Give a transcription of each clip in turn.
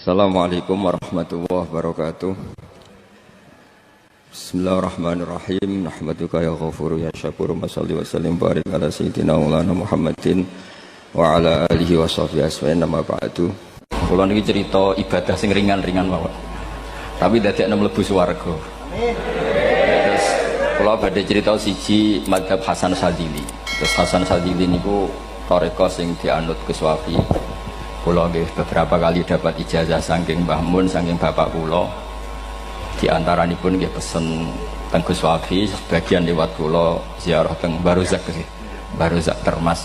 Assalamualaikum warahmatullahi wabarakatuh. Bismillahirrahmanirrahim. Nahmaduka ya ghafuru ya syakuru. Mashalli wa sallim barik ala sayyidina maulana Muhammadin wa ala alihi wa sahbihi asma'in nama ba'du. Kula niki cerita ibadah sing ringan-ringan mawon. Tapi dadekne mlebu swarga. Amin. Terus kula badhe cerita siji mazhab Hasan Sadzili. Terus Hasan Sadzili niku thariqah sing dianut Gus Wafi. Kula nggih beberapa kali dapat ijazah saking Mbah Mun, saking bapak kula. Di antaranipun nggih pesen teng Gus Wafi, sebagian liwat kula ziarah teng Baruzak nggih. Baruzak Termas.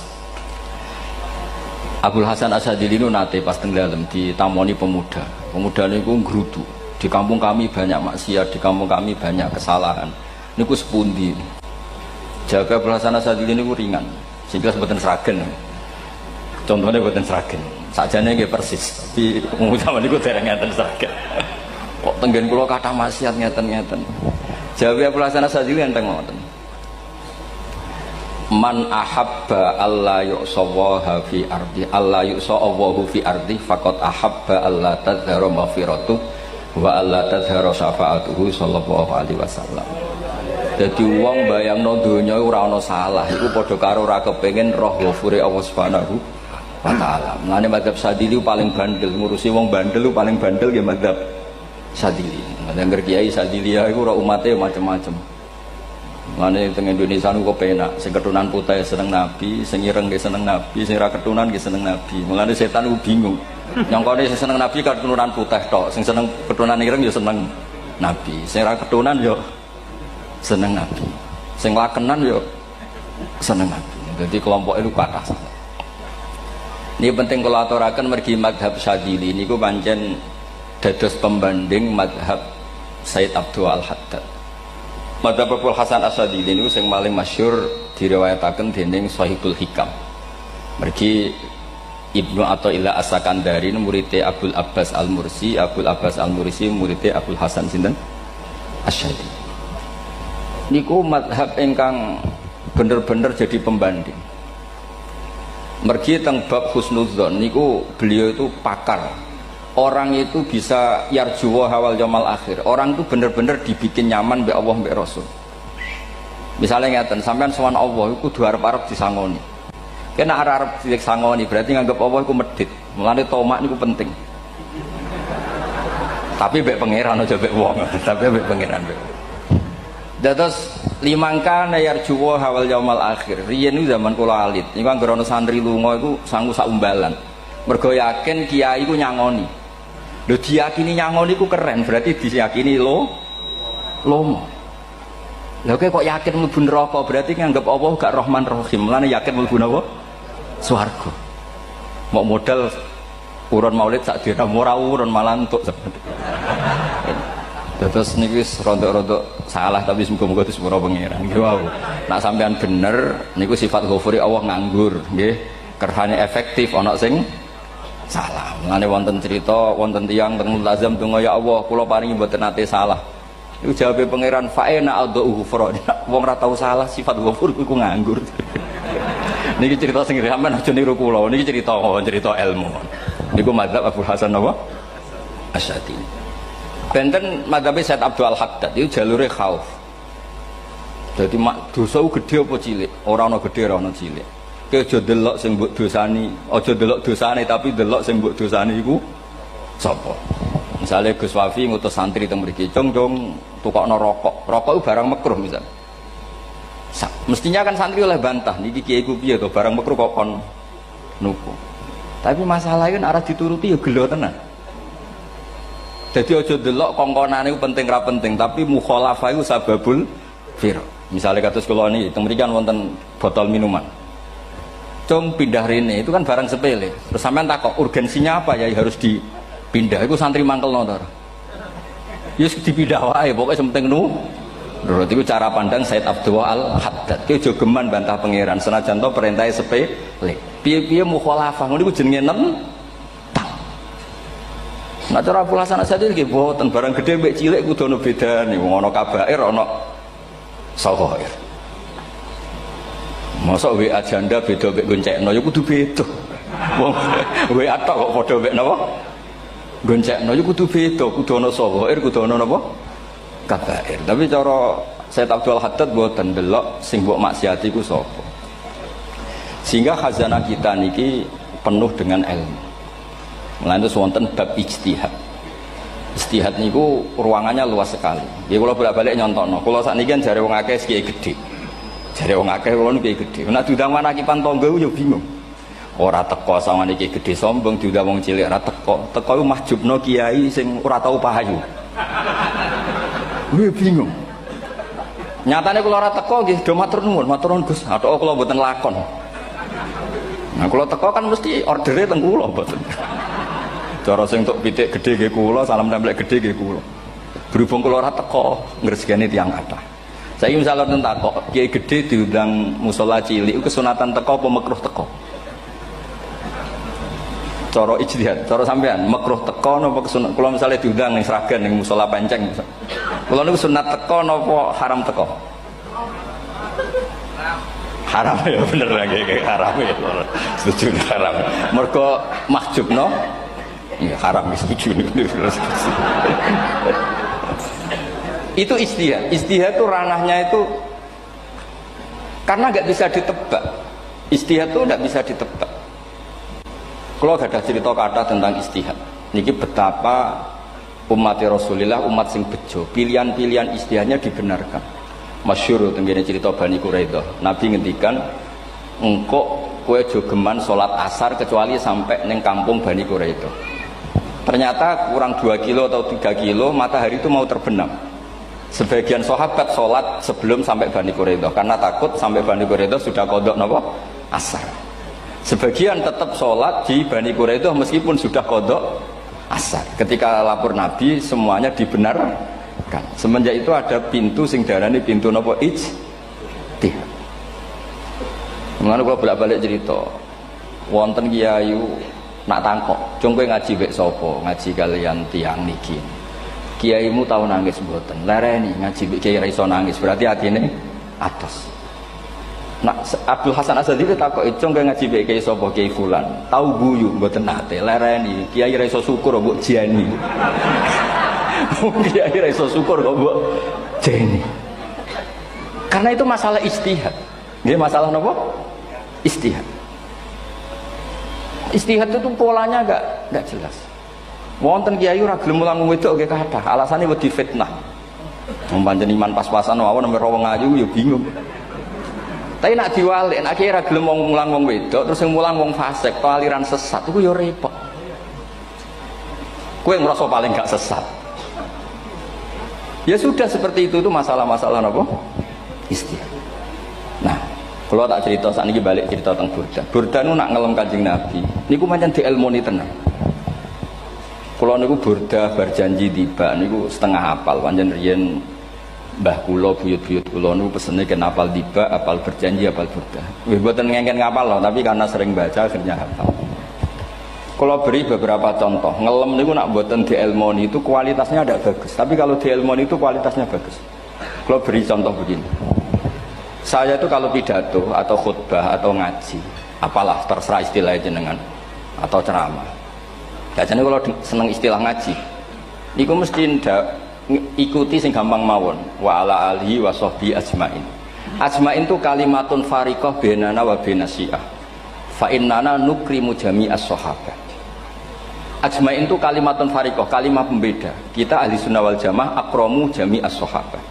Abdul Hasan As-Sadzili niku nate pas teng dalem ditamoni pemuda. Pemuda niku ngrutu. Di kampung kami banyak maksiat, di kampung kami banyak kesalahan. Niku sepundi? Jaga Abdul Hasan As-Sadzili niku ringan. Sehingga mboten sragen. Contohnya mboten sragen. Sakjane nggih persis, tapi utama niku dereng ngeten sragen. Kok tenggen kula kathah maksiat ngeten-ngeten. Jawabe Abdul Hasan As-Sadzili enteng ngoten. Man ahabba alla yu'sawaha fi ardi alla yu'sawahu fi ardi faqad ahabba alla tadhara maghfiratu wa alla tadhara syafaatuhu sallallahu alaihi wasallam. Dadi wong bayangno donya ora ana salah iku padha karo ora kepengin roh ghafure Allah Subhanahu wa ta'ala. Mulane mazhab Sadzili paling bandel, ngurusi wong bandel paling bandel nggih mazhab Sadzili. Mazhab Kiai Sadzili iku ora umate macam-macam. Mulane teng Indonesia niku penak, sing keturunan putih seneng Nabi, sing ireng nggih seneng Nabi, sing ora keturunan nggih seneng Nabi. Mulane setan niku bingung. Nyangkane sing seneng Nabi keturunan putih tok, sing seneng keturunan ireng ya seneng Nabi, sing ora keturunan ya seneng Nabi, sing lakenan ya seneng Nabi. Jadi kelompok itu kathah. Ini penting kalau aturaken mergi madhab Sadzili niku pancen dados pembanding madhab Sayyid Abdul Al-Haddad. Madhab Abdul Hasan As-Sadzili niku sing paling masyhur diriwayataken dening Shahibul Hikam. Mergi Ibnu Athaillah As-Sakandari muridé Abdul Abbas Al-Mursi, Abdul Abbas Al-Mursi muridé Abdul Hasan sinten Asy-Syadzili. Niku madhab ingkang bener-bener jadi pembanding. Mergi teng bab husnudzon niku beliau itu pakar. Orang itu bisa yarjuwa hawal yaumil akhir. Orang itu bener-bener dibikin nyaman mbek Allah mbek Rasul. Misalnya ngeten, sampean sowan Allah iku kudu arep-arep disangoni. Kena arep disangoni berarti nganggep Allah iku medhit. Mulane tomak niku penting. Tapi mbek pangeran aja mbek wong, tapi mbek pangeran mbek. Dados limangka yarjuwa hawal yaumil akhir. Riyen niku zaman kula alit. Niku anggere ana santri lunga iku sanggu sak umbalan. Mergo yakin kiai iku nyangoni. Lho diyakini nyangoni iku keren, berarti diyakini lomo. Lha kok yakin mlebu neraka, berarti nganggep Allah gak Rahman Rahim. Mulane yakin mlebu napa? Swarga. Mau modal urun maulid sak dina ora urun malah entuk. Terus niki rontok-rontok salah tapi muga-muga disepuro pangeran. Nggih wau. Nek sampean bener niku sifat ghafuri Allah nganggur, nggih. Kerhane efektif ana sing salah. Mulane wonten cerita wonten tiyang teng mulazam donga ya Allah kula paringi mboten nate salah. Iku jawabe pangeran fa'ina adhu ghufra. Wong ora tau salah sifat ghafur iku nganggur. Niki cerita sing sampean aja niru kula. Niki cerita ilmu. Niku mazhab Abdul Hasan apa? As-Sadzili. Benten madhabe Sayyid Abdul Al-Haddad itu jalure khauf. Jadi dosa gede apa cilik? Ora ana gede ora ana cilik. Ki aja delok sing mbok dosani, aja delok dosane tapi delok sing mbok dosani iku sapa. Misale Gus Wafi ngutus santri teng mriki, "Cung, tukokno rokok." Rokok itu barang makruh misal. Mestinya kan santri oleh bantah, niki kiai ku piye to barang makruh kok kon nuku. Tapi masalahnya kan arah dituruti ya gelo tenan. Jadi ojo delok kongkonane itu penting ra penting, tapi mukhalafah itu sababul fir. Misalnya kados kula niki teng mrikan wonten botol minuman. Cung pindah rene itu kan barang sepele. Terus sampean takok urgensinya apa ya harus dipindah. Iku santri mangkelno to. Ya wis dipindah wae, pokoke penting nu. Menurut itu cara pandang Sayyid Abdul Al-Haddad. Ki aja geman bantah pangeran senajan to perintahe sepele. Piye-piye mukhalafah ngono iku jenenge Nah cara Abdul Hasan As-Sadzili nggih boten barang gede mbek cilik kudu ana bedane. Wong ana kabair ana saghair. Mosok WA janda beda mbek goncekno ya kudu beda. Wong WA tok kok padha mbek napa? goncekno iku kudu beda, kudu ana sawair, kudu ana napa? Kabair. Tapi cara Sayyid Abdul Haddad mboten delok sing mbok maksiati ku sapa. Sehingga khazanah kita niki penuh dengan ilmu. Mulane wonten bab ijtihad. Ijtihad niku ruangannya luas sekali. Ya kula bolak-balik nyontokno. Kula sakniki kan jare wong akeh kiai gedhe. Jare wong akeh kula niku kiai gedhe. Nek diundang manakipan tangga yo bingung. Ora teko sawangane iki gedhe sombong diundang wong cilik ora teko. Teko iku mahjubno kiai sing ora tau pahayu. Kuwi bingung. Nyatane kula ora teko nggih do matur nuwun Gus. Athok kula mboten lakon. Nah kula teko kan mesti ordere teng kula mboten. Cara sing tok pitik gedhe nggih kula, salam tempel gedhe nggih kula. Berhubung kula ora teko ngresgeni tiyang kathah. Saiki misale wonten takok, kiai gedhe diundang musala cilik kesunatan teko apa makruh teko? Cara ijtihad, cara sampean makruh teko napa kesunat? Kula misale diundang ning Sragen ning musala Penceng. Kula niku sunat teko napa haram teko? Haram ya bener lagi haram ya. Setuju haram. Mergo mahjubno ya haram setuju. Itu ijtihad. Ijtihad itu ranahnya itu karena nggak bisa ditebak. Ijtihad itu nggak bisa ditebak. Kalau gak ada cerita kata tentang ijtihad, niki betapa umat Rasulullah umat sing bejo, pilihan-pilihan ijtihadnya dibenarkan. Masyhur tenggene cerita Bani Quraidah. Nabi ngendikan, engkau kowe jogeman sholat asar kecuali sampai neng kampung Bani Quraidah. Ternyata kurang 2 kilo atau 3 kilo matahari itu mau terbenam. Sebagian sahabat sholat sebelum sampai Bani Quraidah karena takut sampai Bani Quraidah sudah qadha napa? Asar. Sebagian tetap sholat di Bani Quraidah meskipun sudah qadha asar. Ketika lapor Nabi semuanya dibenarkan. Semenjak itu ada pintu sing darani pintu napa ijtihad. Mulane kula bolak-balik cerita. Wonten kiai nak tangkok, "Cung kowe ngaji mek sapa? Ngaji kalian tiyang niki." Kiaimu tau nangis mboten? Lereni ngaji mek kiai ra iso nangis, berarti atine atos. Nak Abdul Hasan Asy'ari takok, "Cung kowe ngaji mek kiai sapa? Kiai fulan." Tau guyu mboten nate, lereni. Kiai ra iso syukur mbok jani. Kiai ra iso syukur kok mbok jani. Karena itu masalah ijtihad. Nggih masalah napa? Ijtihad. Ijtihad itu polanya enggak jelas. Wonten kiai ora gelem mulang wedok nggih kathah, alasane wedi fitnah. Wong pancen iman pas-pasan mawon nek wong ayu ya bingung. Tapi nak diwalik, nak kira gelem wong mulang wong wedok, terus yang mulang wong fasik, atau aliran sesat, itu ya repot. Kowe ngerasa paling gak sesat. Ya sudah seperti itu masalah-masalah apa? Ijtihad. Nah, kalau tak cerita saat ini balik cerita tentang Burda. Burda itu nak ngelem Kanjeng Nabi. Niku pancen diilmoni tenan. Kalau niku Burda berjanji tiba, niku setengah hafal, pancen riyen mbah kula buyut-buyut kula niku pesene ken apal tiba, apal berjanji, apal Burda. Wis mboten ngengken ngapal loh, tapi karena sering baca akhirnya hafal. Kalau beri beberapa contoh, ngelem niku nak mboten diilmoni itu kualitasnya ada bagus, tapi kalau diilmoni itu kualitasnya bagus. Kalau beri contoh begini. Saya itu kalau pidato atau khutbah atau ngaji, apalah terserah istilah jenengan atau ceramah. Biasanya kalau seneng istilah ngaji, niku mesti ndak ikuti sing gampang mawon wa ala alihi wa sahbi ajmain. Ajmain itu kalimatun fariqah bainana wa bainasyiah. Fa innana nukrimu jami'as sahabah. Ajmain itu kalimatun fariqah, kalimat pembeda. Kita ahli sunnah wal jamaah akramu jami'as sahabah.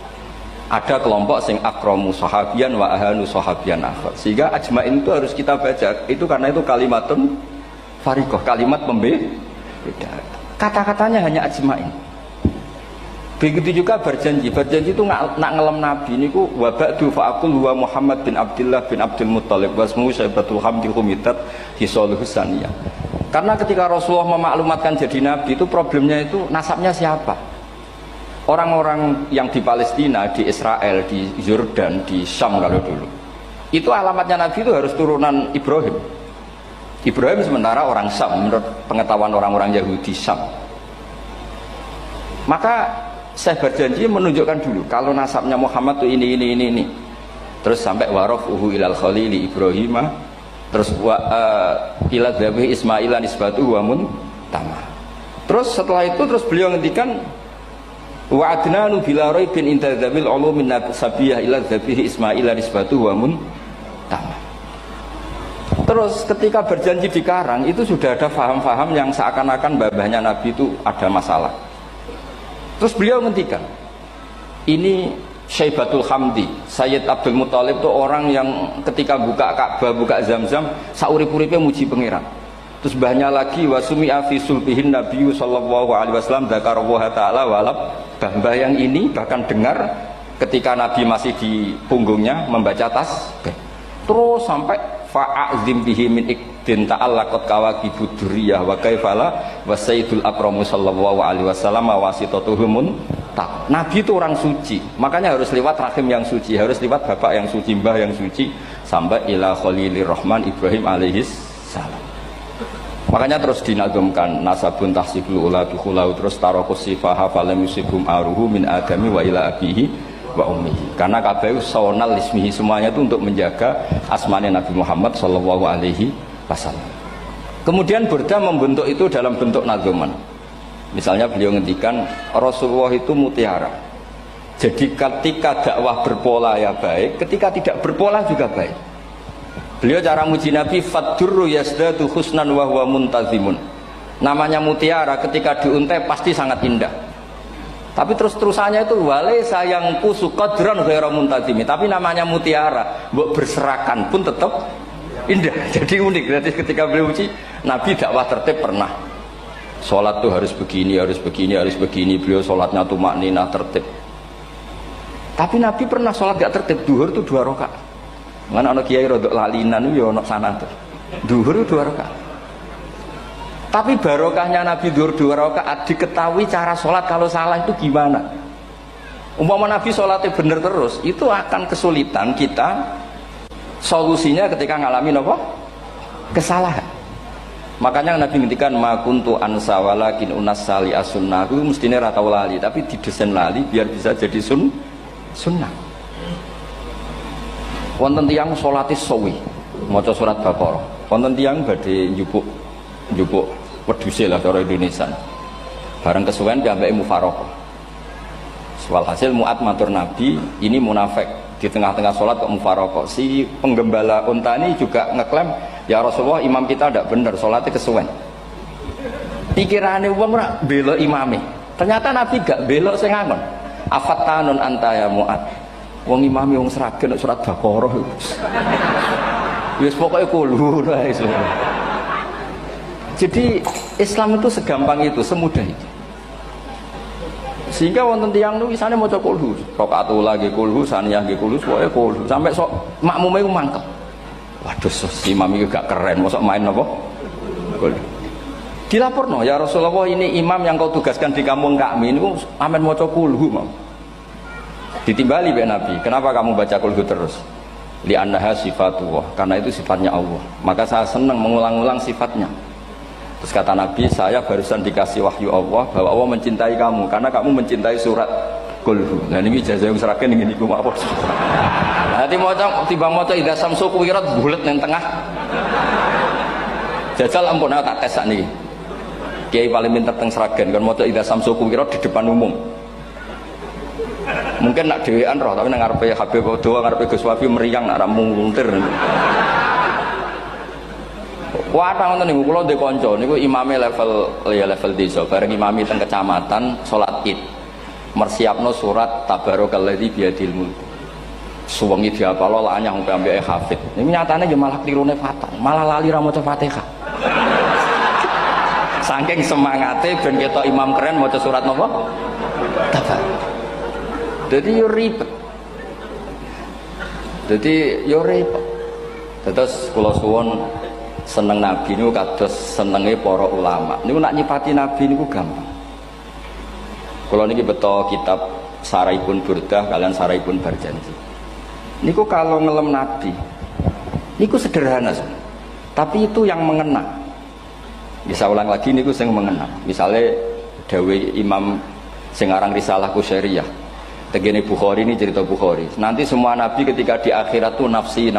Ada kelompok sing akramu sahabian wa ahanu sahabian akhar. Sehingga ajmain itu harus kita baca. Itu karena itu kalimatun fariqah, kalimat pembeda. Kata-katanya hanya ajmain. Begitu juga berjanji itu nak ngelem Nabi niku wa ba'du fa'aqul wa Muhammad bin Abdullah bin Abdul Muttalib wasmu Syaibatul Hamdi Humitat Hisaluhus Saniyah. Karena ketika Rasulullah memaklumatkan jadi Nabi itu problemnya itu nasabnya siapa? Orang-orang yang di Palestina, di Israel, di Yordan, di Syam kalau dulu. Itu alamatnya Nabi itu harus turunan Ibrahim. Ibrahim sementara orang Syam menurut pengetahuan orang-orang Yahudi Syam. Maka saya berjanji menunjukkan dulu kalau nasabnya Muhammad itu ini. Terus sampai warafuhu ilal khalili Ibrahim, terus ila dzabih Ismail nisbatuhu wa muntama. Terus setelah itu terus beliau ngendikan wa adnanu bila raibin inda dzabil ulumin sabiyah ila dzabihi ismail nisbatu wa mun tamam. Terus ketika berjanji di karang itu sudah ada faham-faham yang seakan-akan babahnya Nabi itu ada masalah. Terus beliau ngendikan ini Syaibatul Hamdi, Sayyid Abdul Muthalib itu orang yang ketika buka Ka'bah, buka Zamzam, saurip-uripnya muji pangeran. Terus banyak lagi wasumi'a fi sulbihin Nabi sallallahu alaihi wasallam dzakarallaha ta'ala walab. Mbah yang ini bahkan dengar ketika Nabi masih di punggungnya membaca tasbih. Terus sampai fa'azim bihi min ikdin ta'allaqat kawakibud durriyah wa kaifala wa sayyidul akramu sallallahu alaihi wasallam wasitatuhumun tak. Nabi itu orang suci, makanya harus lewat rahim yang suci, harus lewat bapak yang suci, mbah yang suci, sampai ila khalilir rahman Ibrahim alaihis salam. Makanya terus dinagumkan nasabun tahsibul ula bikhulau, terus tarokus sifaha falam yusibhum aruhu min adami wa ila abihi wa ummihi. Karena kabeh sonal ismihi, semuanya itu untuk menjaga asmane Nabi Muhammad sallallahu alaihi wasallam. Kemudian Burda membentuk itu dalam bentuk nazuman. Misalnya beliau ngendikan Rasulullah itu mutiara. Jadi ketika dakwah berpola ya baik, ketika tidak berpola juga baik. Beliau cara muji Nabi faddurru yasdadu husnan wa huwa muntazimun. Namanya mutiara ketika diuntai pasti sangat indah. Tapi terus-terusannya itu wale sayang kusu qadran ghairu muntazimi. Tapi namanya mutiara, mbok berserakan pun tetap indah. Jadi unik. Berarti ketika beliau uji Nabi dakwah tertib pernah. Sholat tuh harus begini, harus begini, harus begini. Beliau sholatnya tumakninah tertib. Tapi Nabi pernah sholat gak tertib. Duhur tuh 2 rakaat. Mana anak kiai rodok lalinan yo anak sana tuh. Duhur 2 rakaat. Tapi barokahnya Nabi duhur 2 rakaat diketahui cara sholat kalau salah itu gimana. Umpama Nabi sholatnya bener terus, itu akan kesulitan kita solusinya ketika ngalamin apa? Kesalahan. Makanya Nabi ngendikan ma kuntu ansa walakin unas sali as-sunnah. Itu mestinya ra tau lali, tapi didesain lali biar bisa jadi sunnah. Wonten tiyang salate sawi maca surat Baqarah. Wonten tiyang badhe njupuk wedhuse lah cara Indonesia. Bareng kesuwen piyambake mufaraqah. Walhasil Mu'ad matur Nabi, ini munafik di tengah-tengah sholat kok mufaraqah. Si penggembala unta ini juga ngeklaim, ya Rasulullah imam kita tidak benar, sholatnya kesuwen. Pikirannya wong ora bela imame. Ternyata Nabi gak belok sing ngangon. Afattanun anta ya Mu'ad. Wong imami wong seragen surat Baqarah. Wis pokoke kulur ae. Jadi Islam itu segampang itu, semudah itu. Sehingga wonten tiyang niku isane maca kulhu, rakaat lagi kulhu, saniyah nggih kulhu, pokoke kulhu sampai sok makmume ku mangkel. Waduh, si imam iki gak keren, mosok main apa? Kulhu. Dilaporno, ya Rasulullah ini imam yang kau tugaskan di kampung kami niku amen maca kulhu, Mam. Ditimbali be Nabi, kenapa kamu baca kulhu terus? Li annaha sifatullah, karena itu sifatnya Allah. Maka saya senang mengulang-ulang sifatnya. Terus kata Nabi, saya barusan dikasih wahyu Allah bahwa Allah mencintai kamu karena kamu mencintai surat kulhu. Nah ini jazah yang seragen ingin iku apa? Nanti maca timbang maca idza samsu kuwirat bulet nang tengah. Jajal ampun tak tes sakniki. Kiai paling pinter teng seragen kan maca idza samsu kuwirat di depan umum. Mungkin nak dhewean roh tapi nang ngarepe Habib Doa ngarepe Gus Wafi meriang nak muntir. Wah, ngoten niku kula ndek kanca niku imame level desa, bareng imami teng kecamatan salat Id. Mersiapno surat Tabarakalladzi biyadil mulk. Suwengi diapalo lah anyang ambek hafid. Niku nyatane ya malah klirune fatal, malah lali ra maca Fatihah. Saking semangate ben ketok imam keren maca surat napa? Tabar. Jadi yo ribet. Terus kula suwun seneng Nabi niku kados senenge para ulama. Niku nak nyipati Nabi niku gampang. Kula niki beto kitab Saraipun Burdah kalian Saraipun Barjanji. Niku kalau ngelem Nabi niku sederhana, tapi itu yang mengena. Bisa ulang lagi niku sing mengena. Misalnya dawe Imam sing aran Risalah Qusairiyah. Tegene Bukhari ini cerita Bukhari. Nanti semua nabi ketika di akhirat tuh nafsi.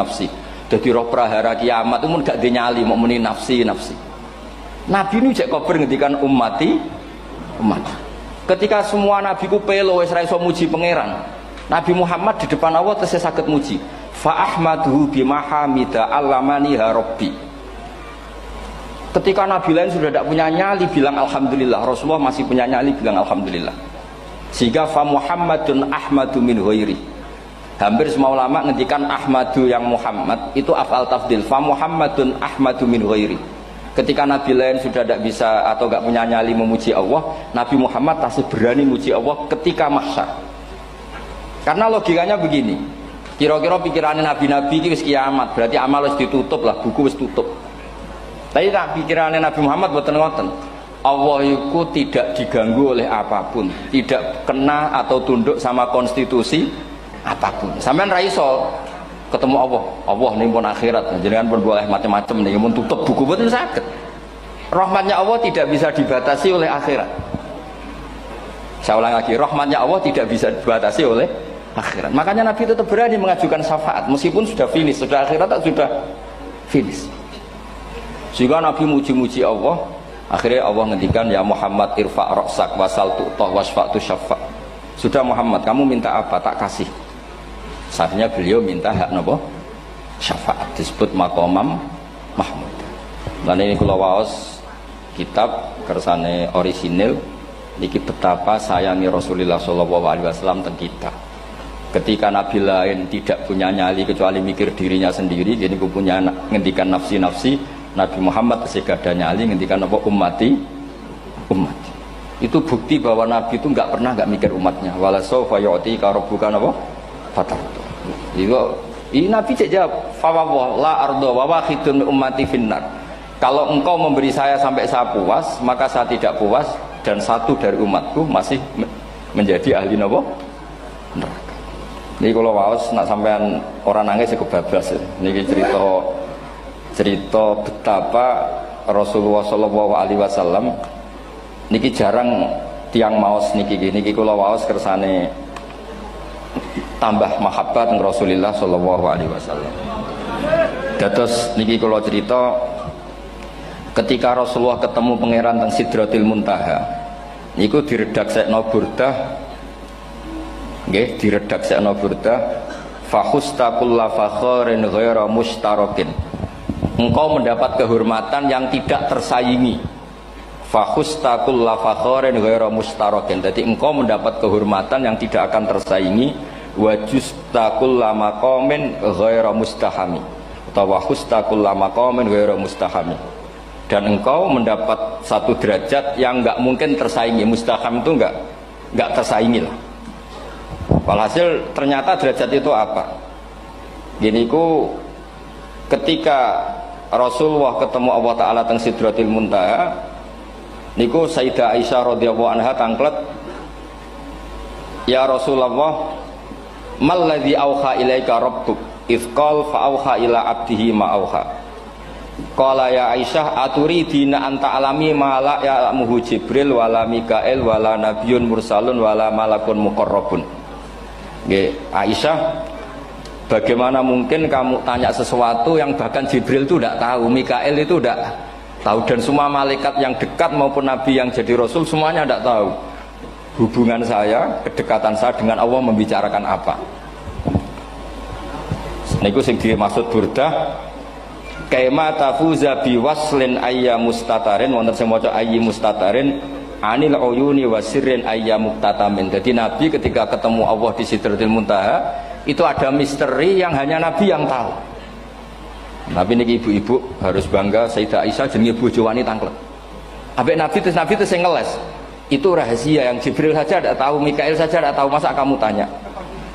Jadi roh prahara kiamat itu mun gak dinyali mau muni nafsi. Nabi ini cek kober ngendikan ummati umat. Ketika semua nabi ku pelo wis ra iso muji pangeran, Nabi Muhammad di depan Allah tesih saged muji. Fa ahmaduhu bima hamida allamani rabbi. Ketika nabi lain sudah tidak punya nyali bilang alhamdulillah, Rasulullah masih punya nyali bilang alhamdulillah. Sehingga fa Muhammadun ahmadu min ghairi. Hampir semua ulama ngendikan ahmadu yang Muhammad itu afal tafdil. Fa Muhammadun ahmadu min ghairi. Ketika nabi lain sudah tidak bisa atau tidak punya nyali memuji Allah, Nabi Muhammad masih berani memuji Allah ketika mahsyar. Karena logikanya begini, kira-kira pikirannya nabi-nabi itu kiamat, berarti amal harus ditutup lah, buku harus tutup. Tapi pikirannya Nabi Muhammad boten ngoten. Allah itu tidak diganggu oleh apapun, tidak kena atau tunduk sama konstitusi apapun. Sampean ra iso ketemu Allah nih pun akhirat, jangan pun boleh macam-macam nih, mau tutup buku boten saged. Rahmatnya Allah tidak bisa dibatasi oleh akhirat. Saya ulang lagi, rahmatnya Allah tidak bisa dibatasi oleh akhirat. Makanya Nabi tetap berani mengajukan syafaat meskipun sudah finish, sudah akhirat tak sudah finish. Sehingga Nabi muji-muji Allah, akhirnya Allah ngendikan ya Muhammad irfa' ra'sak wasal tu'tah wasfa'tu syafa'. Sudah Muhammad, kamu minta apa tak kasih. Saatnya beliau minta hak napa? Syafaat, disebut maqamam mahmud. Lan ini kula waos kitab kersane orisinil niki betapa sayangi Rasulullah sallallahu alaihi wasallam teng kita. Ketika nabi lain tidak punya nyali kecuali mikir dirinya sendiri, jadi ku punya ngendikan nafsi-nafsi, Nabi Muhammad masih gak ada nyali ngendikan apa ummati umat. Itu bukti bahwa nabi itu enggak pernah enggak mikir umatnya. Wala sawfa yu'tika rabbuka apa? Fatartu. Ini Nabi jawab, fawwah la ardo wa wahidun ummati finnar. Kalau engkau memberi saya sampai saya puas, maka saya tidak puas dan satu dari umatku masih menjadi ahli neraka. Ini kalau waos nak sampean orang nangis kebablas. Ini cerita betapa Rasulullah Shallallahu Alaihi Wasallam. Niki jarang tiang maos niki kalau waos kersane tambah mahabbat Rasulullah Shallallahu Alaihi Wasallam. Dados niki kalau cerita ketika Rasulullah ketemu pangeran teng Sidratil Muntaha, niku diredaksekno burdah, nggih diredaksekno burdah, fahusta kulla fakharin ghaira mustarakin. Engkau mendapat kehormatan yang tidak tersaingi. Fahusta kulla fakharin ghaira mustarakin. Jadi engkau mendapat kehormatan yang tidak akan tersaingi. Wajusta kulla maqamin ghaira mustahami. Atau wahusta kulla maqamin ghaira mustahami. Dan engkau mendapat satu derajat yang enggak mungkin tersaingi. Mustaham itu enggak tersaingi lah. Walhasil ternyata derajat itu apa? Gini ku ketika Rasulullah ketemu Allah Ta'ala teng Sidratil Muntaha, niku Sayyidah Aisyah radhiyallahu anha tangklet, ya Rasulullah, mal ladzi auha ilaika rabbuk idz qala fa auha ila abdihi ma auha. Qala ya Aisyah aturidina anta alami ma la ya'lamuhu Jibril wala Mikail wala nabiyyun mursalun wala malakun muqarrabun. Nggih, Aisyah, bagaimana mungkin kamu tanya sesuatu yang bahkan Jibril itu tidak tahu, Mikail itu tidak tahu, dan semua malaikat yang dekat maupun nabi yang jadi rasul semuanya tidak tahu hubungan saya, kedekatan saya dengan Allah membicarakan apa. Niku sing dimaksud burdah kaima tafuza biwaslin ayya mustatarin, wonten sing maca ayyi mustatarin anil uyuni wasirrin ayya muktatamin. Jadi nabi ketika ketemu Allah di Sidratil Muntaha itu ada misteri yang hanya nabi yang tahu. Nabi niki ibu-ibu harus bangga, Sayyidah Aisyah jenenge bojo wanita tangklet. Ambek nabi itu sing ngeles. Itu rahasia yang Jibril saja tidak tahu, Mikail saja tidak tahu, masa kamu tanya?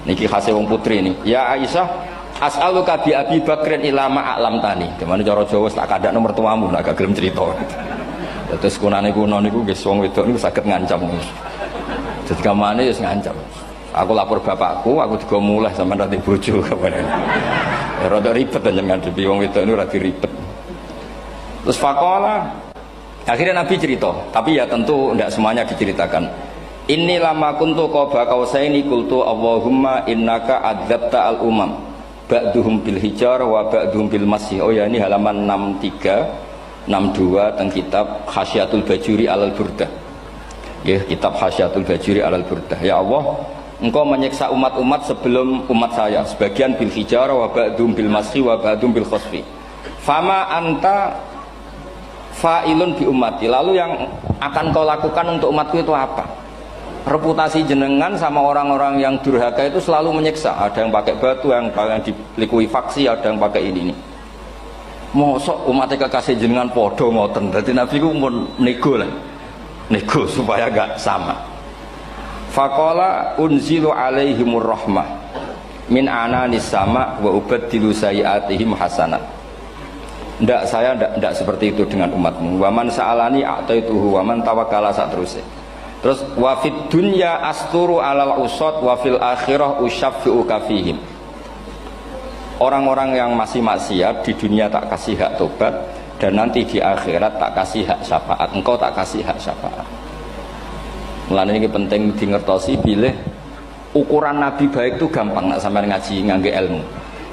Niki khase wong putri ini. Ya Aisyah, as'aluka bi Abi Bakrin ila ma a'lamtani. Gimana cara Jawa tak kadak nomor tuamu nak gak gelem cerita. Terus kunane kuno niku nggih wong wedok niku saged ngancam. Jadi kamane wis ngancam. Aku lapor bapakku, aku juga mulai sama nanti bojo kapan. Rada ribet jangan ngadepi wong wedok niku rada ribet. Terus faqala, akhirnya Nabi cerita, tapi ya tentu tidak semuanya diceritakan. Inni lama kuntu qaba qausaini qultu Allahumma innaka adzabta al umam ba'duhum bil hijar wa ba'duhum bil masih. Oh ya, ini halaman 63. 62 teng kitab Hasyiatul Bajuri alal Burdah. Ya, kitab Hasyiatul Bajuri alal Burdah. Ya Allah, Engkau menyiksa umat-umat sebelum umat saya, sebagian bil hijarah wa ba'dum bil masri wa ba'dum bil khosfi. Fama anta fa'ilun bi ummati. Lalu yang akan kau lakukan untuk umatku itu apa? Reputasi jenengan sama orang-orang yang durhaka itu selalu menyiksa. Ada yang pakai batu, yang dilikuifaksi, ada yang pakai ini. Mosok umatnya kekasih jenengan podo ngoten. Jadi Nabi ku mun nego lah. Nego supaya gak sama. Faqala unzilu alaihimur rahmah min ananis sama wa ubaddilu sayiatihim hasanat. Ndak, saya ndak seperti itu dengan umatmu. Waman sa'alani a'taituhu waman tawakkala sak terusé. Terus wa fid dunya asturu alal usad wa fil akhirah usyaffi'u kafihim. Orang-orang yang masih maksiat di dunia tak kasih hak tobat, dan nanti di akhirat tak kasih hak syafaat. Engkau tak kasih hak syafaat. Mulane ini penting di ngertosi bilih ukuran Nabi baik itu gampang nak sampean ngaji ngangge ilmu.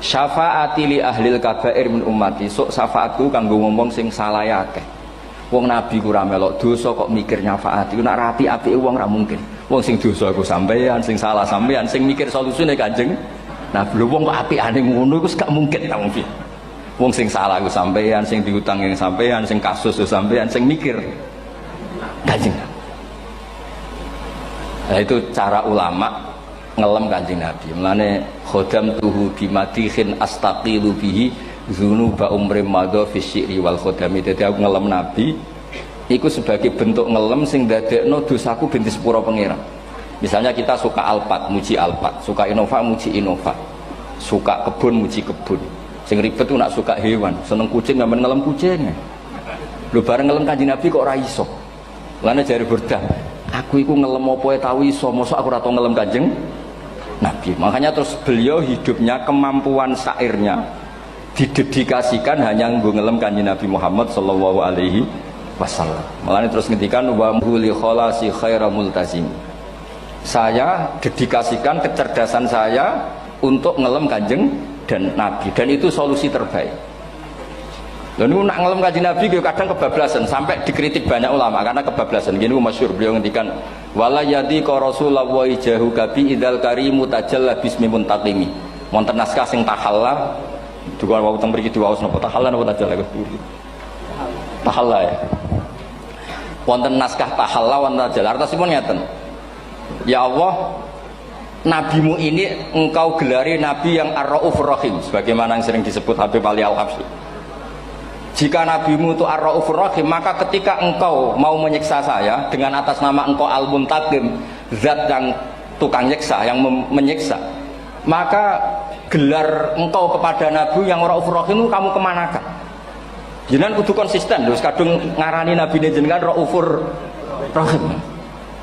Syafaati li ahlil kabair min ummati. Sok syafaatku kanggo ngomong sing salah akeh. Wong Nabi ku ra melok dosa kok mikir nyafaati. Nak rapi apike wong ra mungkin. Wong sing dosa iku sampean, sing salah sampean, sing mikir solusine Kanjeng. Nah, belum wong kok apikane ngono iku gak mungkin ta wong piye. Wong sing salah ku sampean, sing diutang yang sampean, sing kasus sampean, sing mikir Kanjeng. Nah, itu cara ulama ngelem Kanjeng Nabi. Mulane khodam tuhu bimadihin astaqilu bihi dzunuba umri madha fi syi'ri wal khodami. Dadi aku ngelem Nabi iku sebagai bentuk ngelem sing ndadekno dosaku ben disepuro pangeran. Misalnya kita suka Alphard, muji Alphard, suka Innova, muji Innova, suka kebun, muji kebun. Sing ribet tuh nak suka hewan, seneng kucing nggak ngelem kucing. Lu bareng ngelem Kanjeng Nabi kok ora iso. Lane jare Burdah, aku iku ngelem apa tau iso, mosok aku ora tau ngelem Kanjeng Nabi. Makanya terus beliau hidupnya, kemampuan syairnya didedikasikan hanya nggo ngelem Kanjeng Nabi Muhammad sallallahu alaihi wasallam. Makanya terus ngendikan wa huli kholasi khaira multazim. Saya dedikasikan kecerdasan saya untuk ngelem Kanjeng dan Nabi, dan itu solusi terbaik. Lalu nak ngelem Kanjeng Nabi kadang kebablasan, sampai dikritik banyak ulama karena kebablasan. Gini masyhur beliau ngendikan wala yadi ka rasulullah jahu kabi idal karimu tajalla bismi muntaqimi. Wonten naskah sing tahalla duka wau teng mriki diwaos napa tahalla napa tajalla tahalla ya. Wonten naskah tahalla wonten tajalla artosipun ngeten. Ya Allah, nabimu ini engkau gelari nabi yang ar-raufur rahim, sebagaimana yang sering disebut Habib Ali Al-Habsyi. Jika nabimu itu ar-raufur rahim, maka ketika engkau mau menyiksa saya dengan atas nama engkau al-muntaqim, zat yang tukang nyiksa, yang menyiksa, maka gelar engkau kepada nabi yang ar-raufur rahim itu kamu kemanakan? Jenengan kudu konsisten, terus kadung ngarani nabi ini jenengan raufur rahim.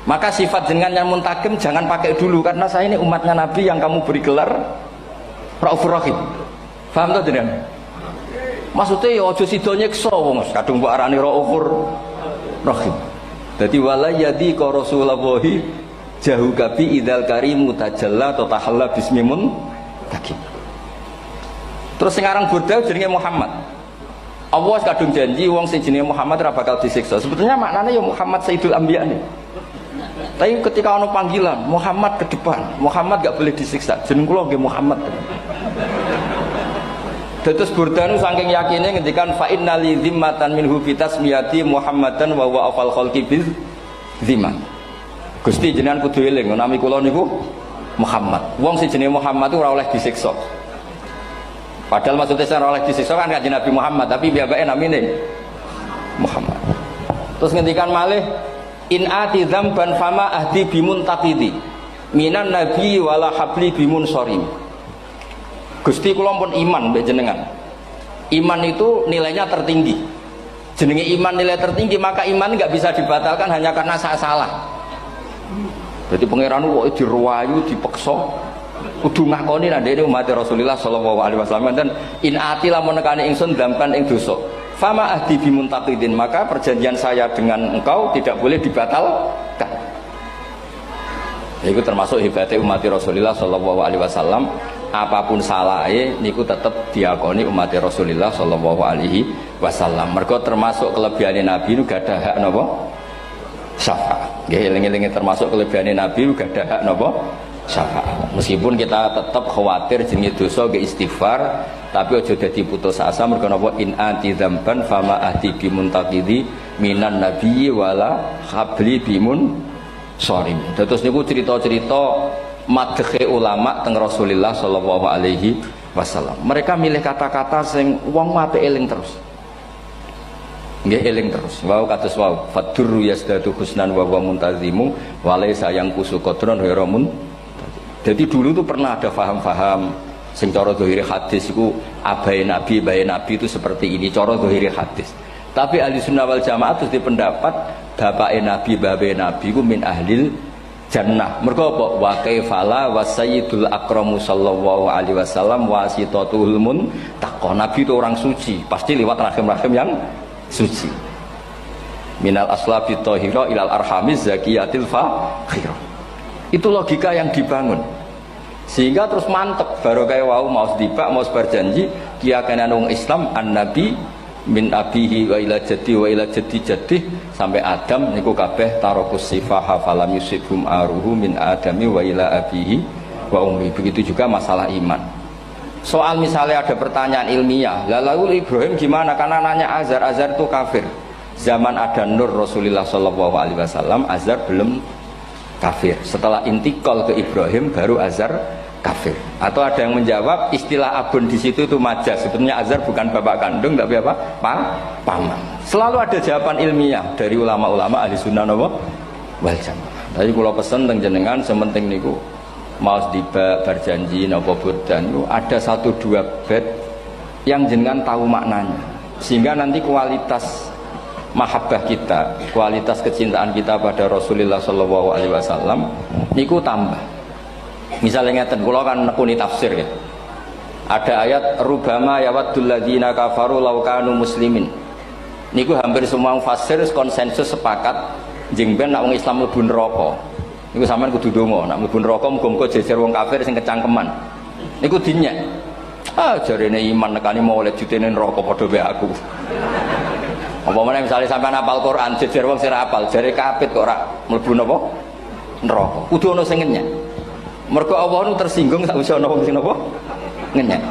Maka sifat jenengan yang muntakim jangan pakai dulu, karena saya ini umatnya Nabi yang kamu beri gelar Raufur Rahim. Paham tuh jenengan? Maksudnya ya aja sida nyiksa wong kadung mbok arani Raufur Rahim. Dadi wala yadi ka Rasulullahi jahu kabi idzal karimu tajalla ta tahalla bismimun takim. Terus sing aran Burdah jenenge Muhammad. Allah kadung janji wong sing jenenge Muhammad ora bakal disiksa. Sebetulnya maknanya ya Muhammad Sayyidul Anbiya nih. Tapi ketika ono panggilan Muhammad ke depan, Muhammad gak boleh disiksa. Jeneng kula nggih Muhammad. Dados Burdah nu saking yakine ngendikan fa innali zimmatan minhu bi tasmiyati Muhammadan wa huwa afal khalqi bil zimman. Gusti jenengan kudu eling nami kula niku Muhammad. Wong sing jenenge Muhammad itu ora oleh disiksa. Padahal maksudnya ora oleh disiksa kan kanjeng Nabi Muhammad, tapi biabake namine Muhammad. Terus ngendikan malih in ati dzamban fama ahdi bimun taqidi minan nabi wala habli bimun sorim. Gusti kula pun iman mbek jenengan. Iman itu nilainya tertinggi. Jenenge iman nilai tertinggi, maka iman enggak bisa dibatalkan hanya karena saya salah. Jadi pangeran kok diruwayu dipeksa kudu ngakoni nek dene umat Rasulullah sallallahu alaihi wasallam dan in ati lamun nekane ingsun dzamban ing dosa. Fama ahdi bimuntaqidin, maka perjanjian saya dengan engkau tidak boleh dibatalkan. Itu termasuk hebatnya umat Rasulullah sallallahu alaihi wasallam. apapun salahnya niku tetap diakoni umat Rasulullah sallallahu alaihi wasallam. Mergo termasuk kelebihan Nabi niku gadah hak napa? Syafaat. Nggih eling-eling termasuk kelebihan Nabi niku gadah hak napa? Syafaat. Meskipun kita tetap khawatir jenenge dosa ge istighfar, tapi aja dadi putus asa mergo napa in anti dzamban fama ahdi bimuntaqidi minan nabiyyi wala habli bimun sorim. Terus niku cerita-cerita madhe ulama teng Rasulullah sallallahu alaihi wasallam. Mereka milih kata-kata sing wong apik eling terus. Nggih eling terus. Wau kados wau fadurru yasdadu husnan wa huwa muntazimu wa laysa yang kusu qadron ghairu mun. Jadi dulu tuh pernah ada faham-faham sing cara zahir hadis iku abai nabi itu seperti ini cara zahir hadis. Tapi ahli sunnah wal jamaah itu di pendapat bapak nabi babe nabi ku min ahlil jannah. Mergo apa? Wa kaifala wa sayyidul akramu sallallahu alaihi wasallam wasitatul muntaqo. Nabi itu orang suci, pasti lewat rahim-rahim yang suci. Minal aslabi thahira ilal arhamiz zakiyatil fakhirah. Itu logika yang dibangun. Sehingga terus mantep baru kayak wau mau sedibak mau berjanji keyakinan wong Islam an-nabi min abihi wa ila jaddi sampai Adam niku kabeh tarokus sifaha falam yusibhum aruhu min adami wa ila abihi wa ummi. Begitu juga masalah iman. Soal misalnya ada pertanyaan ilmiah, lalu Ibrahim gimana? Karena nanya Azar itu kafir. Zaman ada Nur Rasulullah sallallahu alaihi wasallam Azar belum kafir. Setelah intikal ke Ibrahim baru Azar kafir. Atau ada yang menjawab istilah abun di situ itu majaz. Sebetulnya Azar bukan bapak kandung tapi apa? Paman. Selalu ada jawaban ilmiah dari ulama-ulama ahli sunnah wal jamaah. Tadi kalau pesen teng jenengan sementing niku mau dibak berjanji napa burdan itu ada 1-2 bait yang jenengan tahu maknanya. Sehingga nanti kualitas mahabbah kita, kualitas kecintaan kita pada Rasulullah sallallahu alaihi wasallam niku tambah. Misalnya ngeten kula kan nekuni tafsir ya. Ada ayat rubama yawaddul ladzina kafaru law kanu muslimin. Niku hampir semua fasir konsensus sepakat jeng ben nek wong Islam mlebu neraka. Niku sampean kudu donga, nek mlebu neraka muga-muga jejer wong kafir sing kecangkeman. Niku dinyek. Ah jarene iman nekani mau oleh jutene neraka padha wae aku. Apa meneh misalnya sampean hafal Quran jejer wong sing hafal jare kapit kok ora mlebu napa neraka. Kudu ana sing ngenyek. Mergo Allah nu tersinggung sak wis ana wong sing napa ngenyek.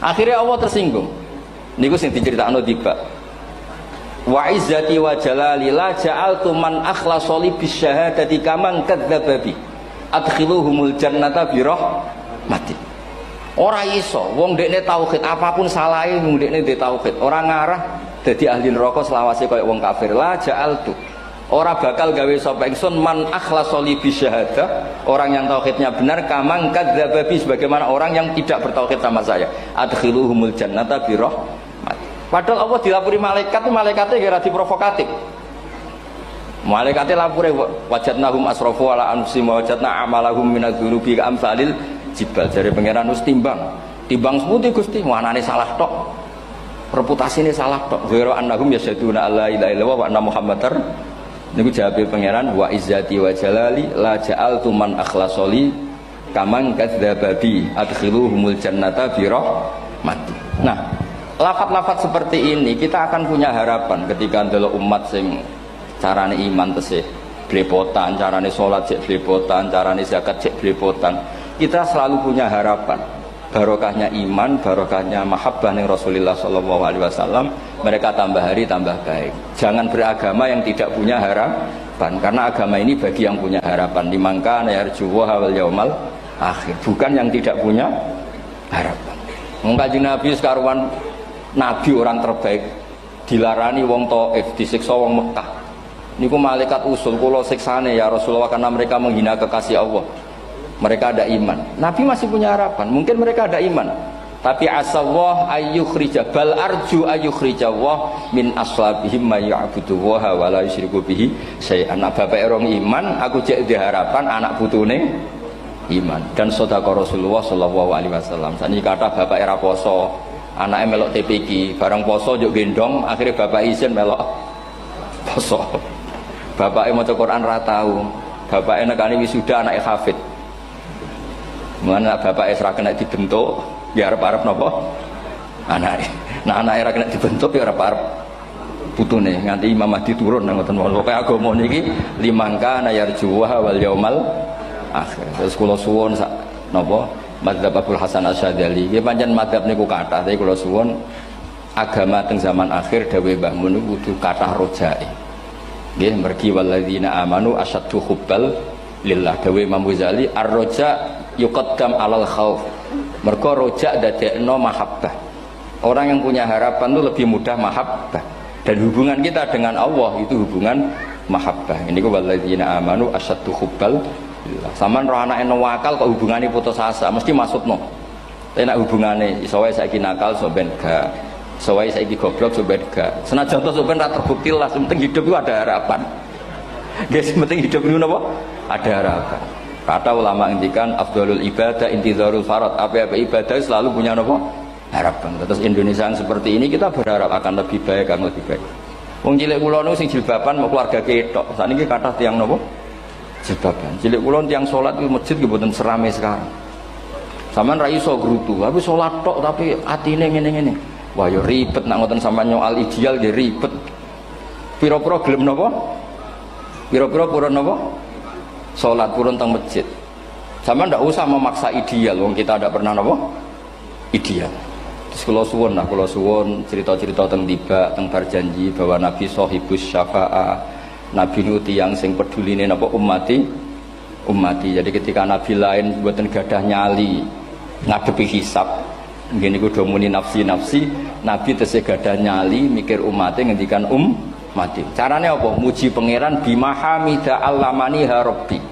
Akhirnya Allah tersinggung. Niku sing diceritakno tiba. Wa izzati wa jalali la ja'altu man akhlasa li bisyahadati kaman kadzdzaba bi. Adkhiluhumul jannata bi rahmati. Ora iso wong dekne tauhid apapun salahe wong dekne ndek tauhid ora ngarah dadi ahli neraka selawase kaya wong kafir. La ja'altu ora bakal gawe sapa ingsun man akhlasa li bisyahadah orang yang tauhidnya benar kamang kadzdzaba bi sebagaimana orang yang tidak bertauhid sama saya. Adkhiluhumul jannata bi rahmati. Padahal Allah dilapuri malaikat, malaikatnya kira diprovokatif. Malaikatnya lapure wajadnahum asrafu ala anfusihim wajadna amalahum minadzunubi ka amsalil jibal. Jare pangeran wis timbang seputi Gusti, manane salah tok. Reputasine salah tok. Ghairu annahum yasyaduna alla ilaha illallah wa anna muhammadar. Niku jawabe pangeran wa izzati wa jalali la ja'altu man akhlasoli kamang kadzababi adkhiluhumul jannata bi rahmati. Nah, lafat-lafat seperti ini kita akan punya harapan ketika ndelok umat sing carane iman tesih blepotan, carane salat cek blepotan, carane zakat cek blepotan. Kita selalu punya harapan barokahnya iman, barokahnya mahabbah ning Rasulullah sallallahu alaihi wasallam, mereka tambah hari tambah baik. Jangan beragama yang tidak punya harapan, karena agama ini bagi yang punya harapan. Dimangka yarjuwa wal yaumal akhir, bukan yang tidak punya harapan. Wong Kanjeng Nabi sekaruan Nabi orang terbaik dilarani wong Taif, disiksa wong Mekah. Niku malaikat usul kula siksane ya Rasulullah karena mereka menghina kekasih Allah. Mereka ada iman. Nabi masih punya harapan. Mungkin mereka ada iman. Tapi asallah ayyukhrija bal arju ayyukhrijawah min aslabihim may ya'budu wa la yusyriku bihi syai'an. Bapak orang iman, aku cek di harapan anak putune iman. Dan sedekah Rasulullah sallallahu alaihi wasallam. Saniki kata bapak era poso, anaknya melok TPQ, barang poso juk gendong, akhirnya bapak izin melok poso. Bapaknya maca Quran ra tau, bapaknya nekani wisuda anaknya hafid. Mana bapak Esra kena dibentuk, ya arep-arep napa? Anake. Nah anake ora kena dibentuk ya arep-arep putune nganti Imam Mahdi turun ngoten mawon. Pokoke agama niki limangka na yarjuha wal yaumal akhir. Terus kula suwun sak napa madzhab Abdul Hasan Asyadzali. Nggih pancen madzhab niku kathah, tapi kula suwun agama teng zaman akhir dawuh Mbah Mun kudu kathah rojae. Nggih mergi walladzina amanu asyaddu hubbal lillah. Dawuh Imam Ghazali ar-roja yuqaddam alal khauf. Mergo roja dadekno mahabbah. Orang yang punya harapan itu lebih mudah mahabbah. Dan hubungan kita dengan Allah itu hubungan mahabbah. Ini ku walladzina amanu asyaddu hubbal lillah. Saman roh anake nawakal kok hubungane putus asa, mesti maksudno. Tapi nek hubungane iso wae saiki nakal sok ben gak. Iso wae saiki goblok sok ben gak. Senajan to sok ben ra terbukti lah, penting hidup itu ada harapan. Guys, penting hidup itu napa? Ada harapan. Kata ulama ngendikan afdhalul ibadah intizarul farad. Apa-apa ibadah selalu punya napa? Harapan. Terus Indonesia yang seperti ini kita berharap akan lebih baik, akan lebih baik. Wong cilik kula niku sing jilbaban mau keluarga ketok. Sakniki kathah tiyang napa? Jilbaban. Cilik kula tiyang salat di masjid nggih mboten serame sekarang. Sampeyan ra iso grutu, tapi salat tok tapi atine ngene-ngene. Wah ya ribet nak ngoten sampeyan nyoal ideal nggih ribet. Pira-pira gelem napa? Pira-pira purun napa? Salat purun teng masjid. Sampeyan ndak usah memaksa ideal, wong kita ndak pernah napa? Ideal. Terus kula suwun cerita-cerita teng tiba teng berjanji bahwa Nabi sahibus syafa'ah. Nabi nu tiyang sing peduline napa ummati. Jadi ketika Nabi lain mboten gadah nyali ngadepi hisab. Nggih niku do muni nafsi-nafsi, Nabi tesih gadah nyali mikir umate ngendikan mati. Carane apa? Muji pangeran bimahamida allamani ha rabbi.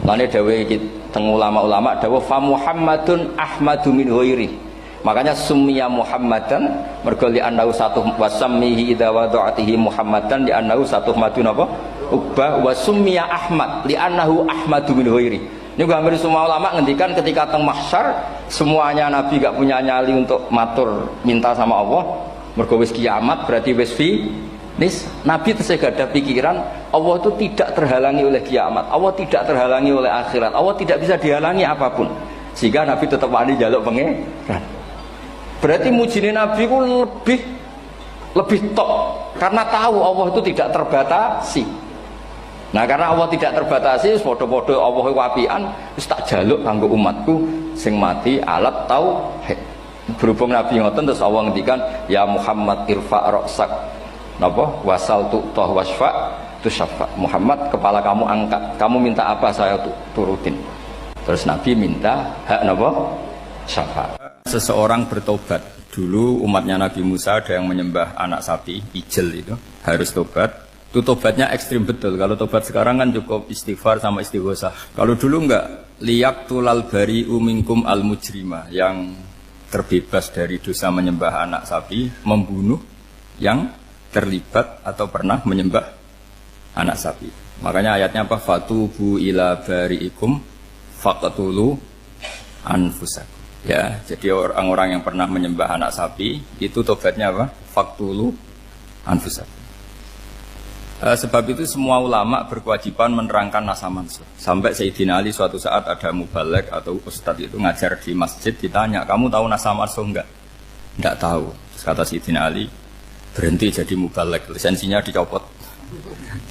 Lane dawuh iki teng ulama-ulama dawuh fa Muhammadun ahmadu min ghairi. Makanya summiya Muhammadan mergo li annahu satu wasammihi idza wada'atihi Muhammadan li annahu satu madun apa? Ubah wa summiya Ahmad li annahu ahmadu min ghairi. Niku hampir semua ulama ngendikan ketika teng mahsyar semuanya Nabi gak punya nyali untuk matur minta sama Allah. Mergo wis kiamat berarti wis finis. Nabi tesih gak ada pikiran Allah itu tidak terhalangi oleh kiamat. Allah tidak terhalangi oleh akhirat. Allah tidak bisa dihalangi apapun. Sehingga Nabi tetap wani njaluk pangeran. Berarti mujine Nabi ku lebih top karena tahu Allah itu tidak terbatasi. Nah karena Allah tidak terbatasi, podo-podo Allah wapian, wis tak jaluk kanggo umatku sing mati alat tauhid. Berhubung Nabi ngoten terus Allah ngendikan ya Muhammad irfa ra'sak napa wasal tu'tah wasfa tusaffa. Muhammad kepala kamu angkat, kamu minta apa saya turutin. Terus Nabi minta hak napa syafaat. Seseorang bertobat. Dulu umatnya Nabi Musa ada yang menyembah anak sapi, ijel itu, harus tobat. Itu tobatnya ekstrim betul. Kalau tobat sekarang kan cukup istighfar sama istighosah. Kalau dulu enggak, liyak tulal bari umingkum al mujrima, yang terbebas dari dosa menyembah anak sapi, membunuh yang terlibat atau pernah menyembah anak sapi. Makanya ayatnya apa? Fatubu ila bariikum faqtulu anfusakum. Ya, jadi orang-orang yang pernah menyembah anak sapi itu tobatnya apa? Faktulu anfusakum. Sebab itu semua ulama berkewajiban menerangkan nasa mansuh. Sampai Sayyidina Ali suatu saat ada mubalek atau ustadz itu ngajar di masjid, ditanya, kamu tahu nasa mansuh enggak? Enggak tahu. Terus kata Sayyidina Ali, berhenti jadi mubalek, lisensinya dicopot.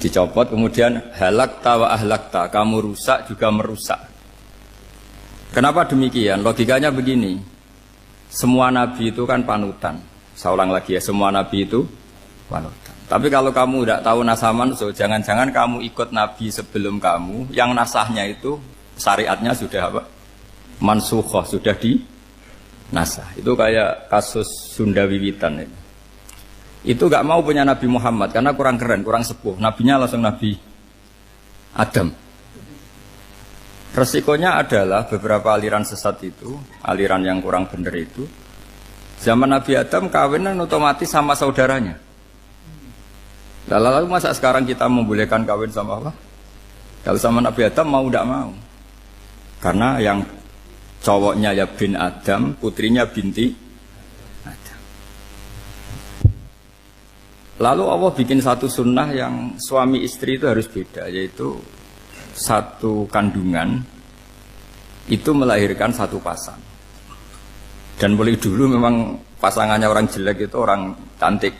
Dicopot, kemudian halakta wa ahlakta, kamu rusak juga merusak. Kenapa demikian? Logikanya begini, semua nabi itu kan panutan. Saya ulang lagi ya, semua nabi itu panutan. Tapi kalau kamu tidak tahu nasaman, so jangan-jangan kamu ikut nabi sebelum kamu, yang nasahnya itu syariatnya sudah apa? Mansukhoh, sudah di nasah. Itu kayak kasus Sunda Wiwitan itu. Itu gak mau punya Nabi Muhammad karena kurang keren, kurang sepuh. Nabinya langsung Nabi Adam. Resikonya adalah beberapa aliran sesat itu, aliran yang kurang benar itu, zaman Nabi Adam kawinan otomatis sama saudaranya. Lalu masa sekarang kita membolehkan kawin sama apa? Kalau sama Nabi Adam mau tidak mau. Karena yang cowoknya ya bin Adam, putrinya binti Adam. Lalu Allah bikin satu sunnah yang suami istri itu harus beda, yaitu satu kandungan itu melahirkan satu pasang. Dan mulai dulu memang pasangannya orang jelek itu orang cantik.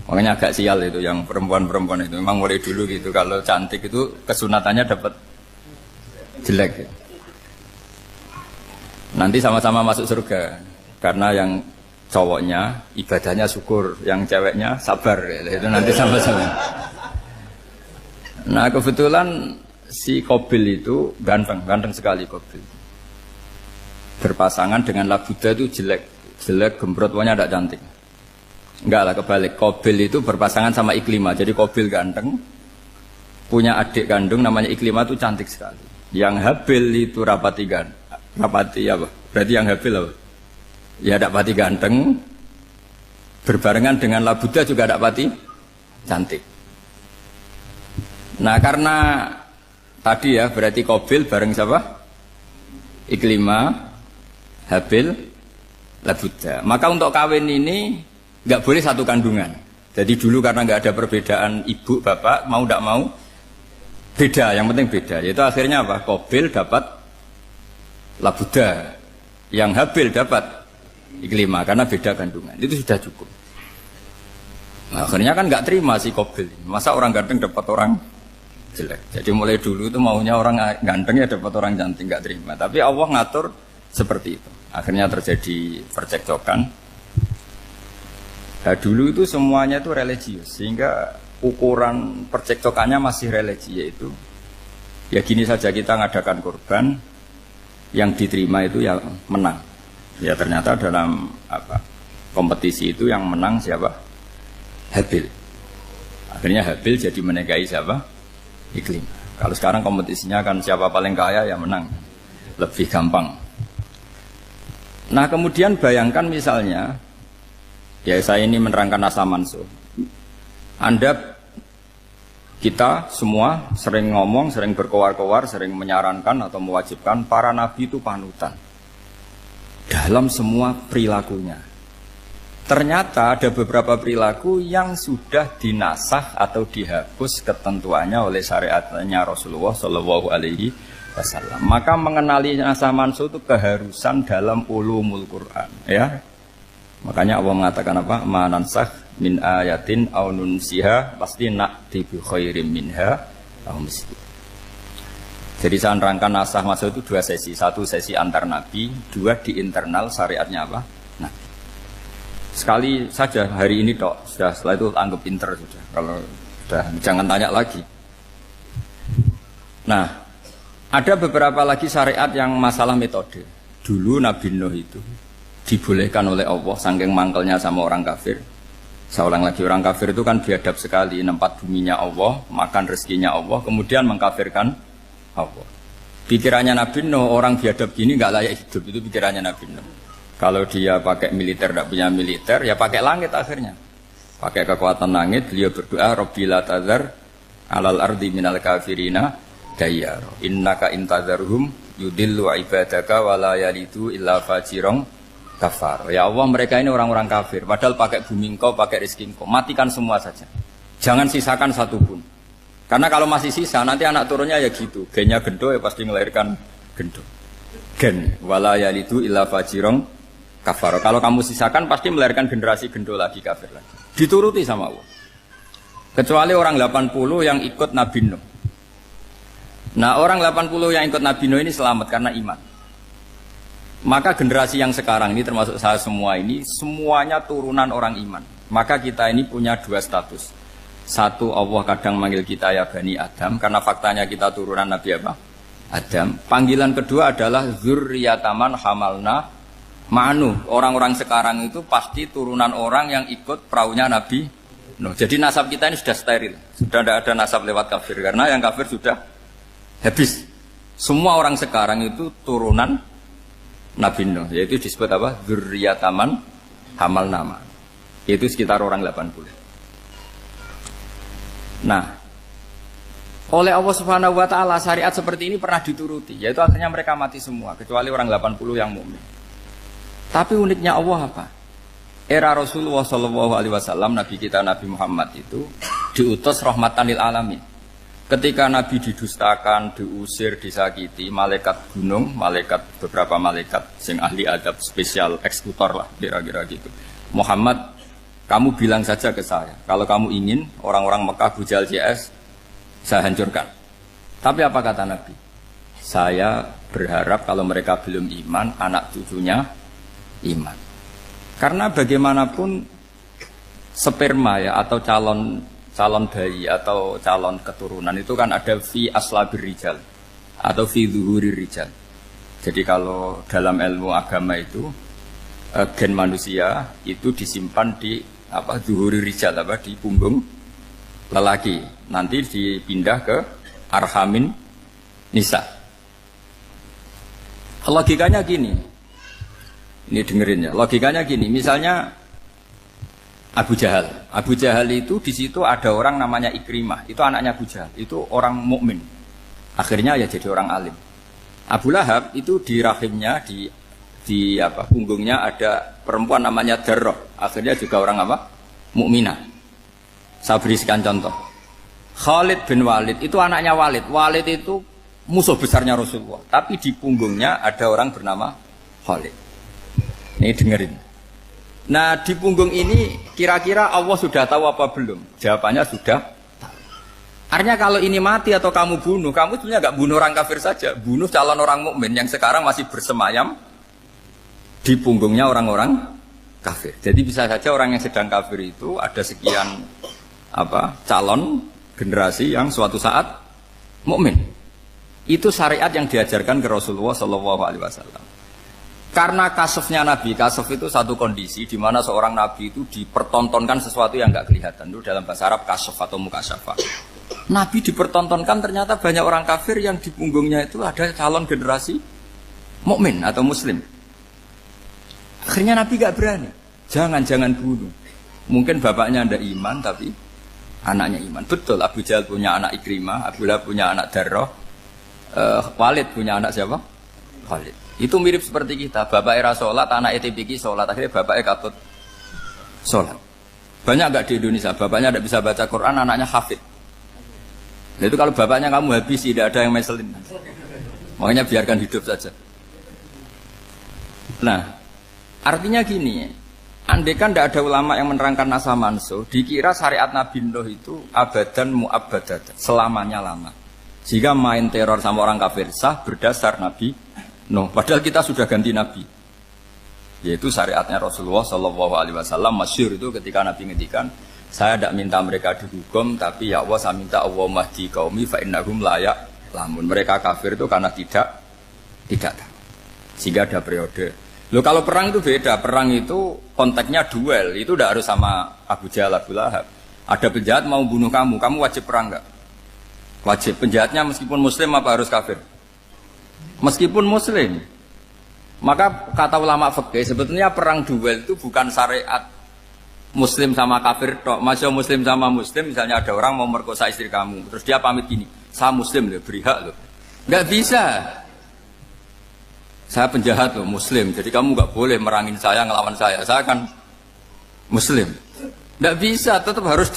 Makanya agak sial itu yang perempuan-perempuan itu. Memang mulai dulu gitu. Kalau cantik itu kesunatannya dapat jelek. Ya. Nanti sama-sama masuk surga. Karena yang cowoknya ibadahnya syukur, yang ceweknya sabar. Ya. Itu nanti sama-sama. Nah kebetulan si Qabil itu ganteng sekali Qabil. Berpasangan dengan Labuda itu jelek gembrot, pokoknya tidak cantik. Enggak lah, kebalik. Qabil itu berpasangan sama Iklimah. Jadi Qabil ganteng, punya adik kandung namanya Iklimah itu cantik sekali. Yang Habil itu rapati apa? Berarti yang Habil apa? Ya dapati ganteng, berbarengan dengan Labuda juga dapati cantik. Nah karena tadi ya berarti Qabil bareng siapa? Iklimah, Habil, Labuda. Maka untuk kawin ini nggak boleh satu kandungan. Jadi dulu karena nggak ada perbedaan ibu bapak, mau tidak mau beda. Yang penting beda. Yaitu akhirnya apa? Qabil dapat Labuda, yang Habil dapat Iklimah karena beda kandungan. Itu sudah cukup. Nah, akhirnya kan nggak terima si Qabil. Masa orang ganteng dapat orang jelek. Jadi mulai dulu itu maunya orang ganteng ya dapat orang cantik, nggak terima. Tapi Allah ngatur seperti itu. Akhirnya terjadi percekcokan. Nah, dulu itu semuanya itu religius, sehingga ukuran percekcokannya masih religi, yaitu ya gini saja, kita ngadakan kurban, yang diterima itu yang menang. Ya ternyata dalam kompetisi itu yang menang siapa? Habil. Akhirnya Habil jadi menikahi siapa? Iklimah. Kalau sekarang kompetisinya kan siapa paling kaya ya menang, lebih gampang. Nah kemudian bayangkan misalnya, ya saya ini menerangkan asa mansuh. Kita semua sering ngomong, sering berkoar-koar, sering menyarankan atau mewajibkan para nabi itu panutan dalam semua perilakunya. Ternyata ada beberapa perilaku yang sudah dinasah atau dihapus ketentuannya oleh syariatnya Rasulullah Shallallahu Alaihi Wasallam. Maka mengenali nasah mansuh itu keharusan dalam ulumul Quran. Ya, makanya Allah mengatakan apa? Manansah min ayatin aw nunsiha pasti na'ti bi khairim minha aw misli. Jadi saya nerangkan nasah mansuh itu dua sesi. Satu sesi antar nabi, dua di internal syariatnya apa? Sekali saja hari ini dok, sudah setelah itu anggap pinter sudah. Kalau sudah jangan tanya lagi. Nah, ada beberapa lagi syariat yang masalah metode. Dulu Nabi Nuh itu dibolehkan oleh Allah saking mangkelnya sama orang kafir. Saya ulang lagi, orang kafir itu kan biadab sekali, nempat buminya Allah, makan rezekinya Allah, kemudian mengkafirkan Allah. Pikirannya Nabi Nuh, orang biadab gini nggak layak hidup, itu pikirannya Nabi Nuh. Kalau dia pakai militer, tidak punya militer, ya pakai langit akhirnya. Pakai kekuatan langit, beliau berdoa, Rabbi la tazar alal ardi minal kafirina dayyar. Innaka intazarhum yudillu ibadaka wa la yalidu illa fajirong kafar. Ya Allah, mereka ini orang-orang kafir. Padahal pakai bumi engkau, pakai rezeki engkau. Matikan semua saja. Jangan sisakan satupun. Karena kalau masih sisa, nanti anak turunnya ya gitu. Gennya gendo ya pasti melahirkan gendo. Gen, wa la yalidu illa fajirong kafar. Kalau kamu sisakan pasti melahirkan generasi gendo lagi, kafir lagi. Dituruti sama Allah. Kecuali orang 80 yang ikut Nabi Nuh. Nah orang 80 yang ikut Nabi Nuh ini selamat karena iman. Maka generasi yang sekarang ini termasuk saya semua ini, semuanya turunan orang iman. Maka kita ini punya dua status. Satu, Allah kadang manggil kita ya Bani Adam, karena faktanya kita turunan Nabi apa? Adam. Panggilan kedua adalah Zurriyataman Hamalna Ma'nu. Orang-orang sekarang itu pasti turunan orang yang ikut perahunya Nabi Nuh. Jadi nasab kita ini sudah steril. Sudah tidak ada nasab lewat kafir. Karena yang kafir sudah habis. Semua orang sekarang itu turunan Nabi Nuh. Yaitu disebut apa? Zurriyataman Hamalna Ma'nu. Itu sekitar orang 80. Nah, oleh Allah Subhanahu wa taala syariat seperti ini pernah dituruti, yaitu akhirnya mereka mati semua kecuali orang 80 yang mukmin. Tapi uniknya Allah apa? Era Rasulullah Shallallahu Alaihi Wasallam, Nabi kita Nabi Muhammad itu diutus rahmatan lil alamin. Ketika Nabi didustakan, diusir, disakiti, malaikat gunung, beberapa malaikat sing ahli adab spesial eksekutor lah kira-kira gitu. Muhammad, kamu bilang saja ke saya, kalau kamu ingin orang-orang Mekah Abu Jahal CS, saya hancurkan. Tapi apa kata Nabi? Saya berharap kalau mereka belum iman, anak cucunya iman. Karena bagaimanapun sperma ya atau calon bayi atau calon keturunan itu kan ada fi aslabir rijal atau fi zuhurir rijal. Jadi kalau dalam ilmu agama itu gen manusia itu disimpan di zuhurir rijal di punggung lelaki. Nanti dipindah ke arhamin nisa. Logikanya gini. Ini dengerin ya. Logikanya gini, misalnya Abu Jahal. Abu Jahal itu di situ ada orang namanya Ikrimah. Itu anaknya Abu Jahal. Itu orang mukmin. Akhirnya ya jadi orang alim. Abu Lahab itu di rahimnya di punggungnya ada perempuan namanya Darrah. Akhirnya juga orang mukminah. Saya berikan contoh. Khalid bin Walid itu anaknya Walid. Walid itu musuh besarnya Rasulullah. Tapi di punggungnya ada orang bernama Khalid. Ini dengerin. Nah di punggung ini kira-kira Allah sudah tahu apa belum? Jawabannya sudah tahu. Artinya kalau ini mati atau kamu bunuh, kamu sebenarnya nggak bunuh orang kafir saja, bunuh calon orang mukmin yang sekarang masih bersemayam di punggungnya orang-orang kafir. Jadi bisa saja orang yang sedang kafir itu ada sekian calon generasi yang suatu saat mukmin. Itu syariat yang diajarkan ke Rasulullah SAW. Karena kasofnya Nabi, kasof itu satu kondisi di mana seorang Nabi itu dipertontonkan sesuatu yang nggak kelihatan. Itu dalam bahasa Arab kasof atau mukasyafa. Nabi dipertontonkan ternyata banyak orang kafir yang di punggungnya itu ada calon generasi mukmin atau muslim. Akhirnya Nabi nggak berani. Jangan bunuh. Mungkin bapaknya ada iman tapi anaknya iman. Betul, Abu Jahal punya anak Ikrimah, Abu Lahab punya anak Darrah, Walid punya anak siapa? Khalid. Itu mirip seperti kita, bapak era sholat, anak etipiki sholat, akhirnya bapak katut sholat. Banyak nggak di Indonesia, bapaknya tidak bisa baca Quran, anaknya hafid. Nah, itu kalau bapaknya kamu habis, tidak ada yang meselin. Makanya biarkan hidup saja. Nah, artinya gini, andai kan tidak ada ulama yang menerangkan nasa mansuh, dikira syariat Nabi Nuh itu abadan mu'abbadat, selamanya lama. Jika main teror sama orang kafir sah berdasar Nabi Nuh, padahal kita sudah ganti Nabi. Yaitu syariatnya Rasulullah SAW masyhur itu ketika Nabi ngendikan, saya tidak minta mereka dihukum, tapi ya Allah saya minta Allah mahdi qaumi fa innahum la ya'lamun. Mereka kafir itu karena tidak tahu. Sehingga ada periode. Loh kalau perang itu beda, perang itu konteksnya duel, itu tidak harus sama Abu Jahal, Abu Lahab. Ada penjahat mau bunuh kamu wajib perang enggak? Wajib. Penjahatnya meskipun muslim apa harus kafir? Meskipun muslim. Maka kata ulama fikih sebetulnya perang duel itu bukan syariat muslim sama kafir tok. Masih muslim sama muslim, misalnya ada orang mau merkosa istri kamu, terus dia pamit gini, saya muslim loh, beri hak loh. Enggak bisa. Saya penjahat loh, muslim, jadi kamu enggak boleh merangin saya, ngelawan saya kan muslim. Enggak bisa, tetap harus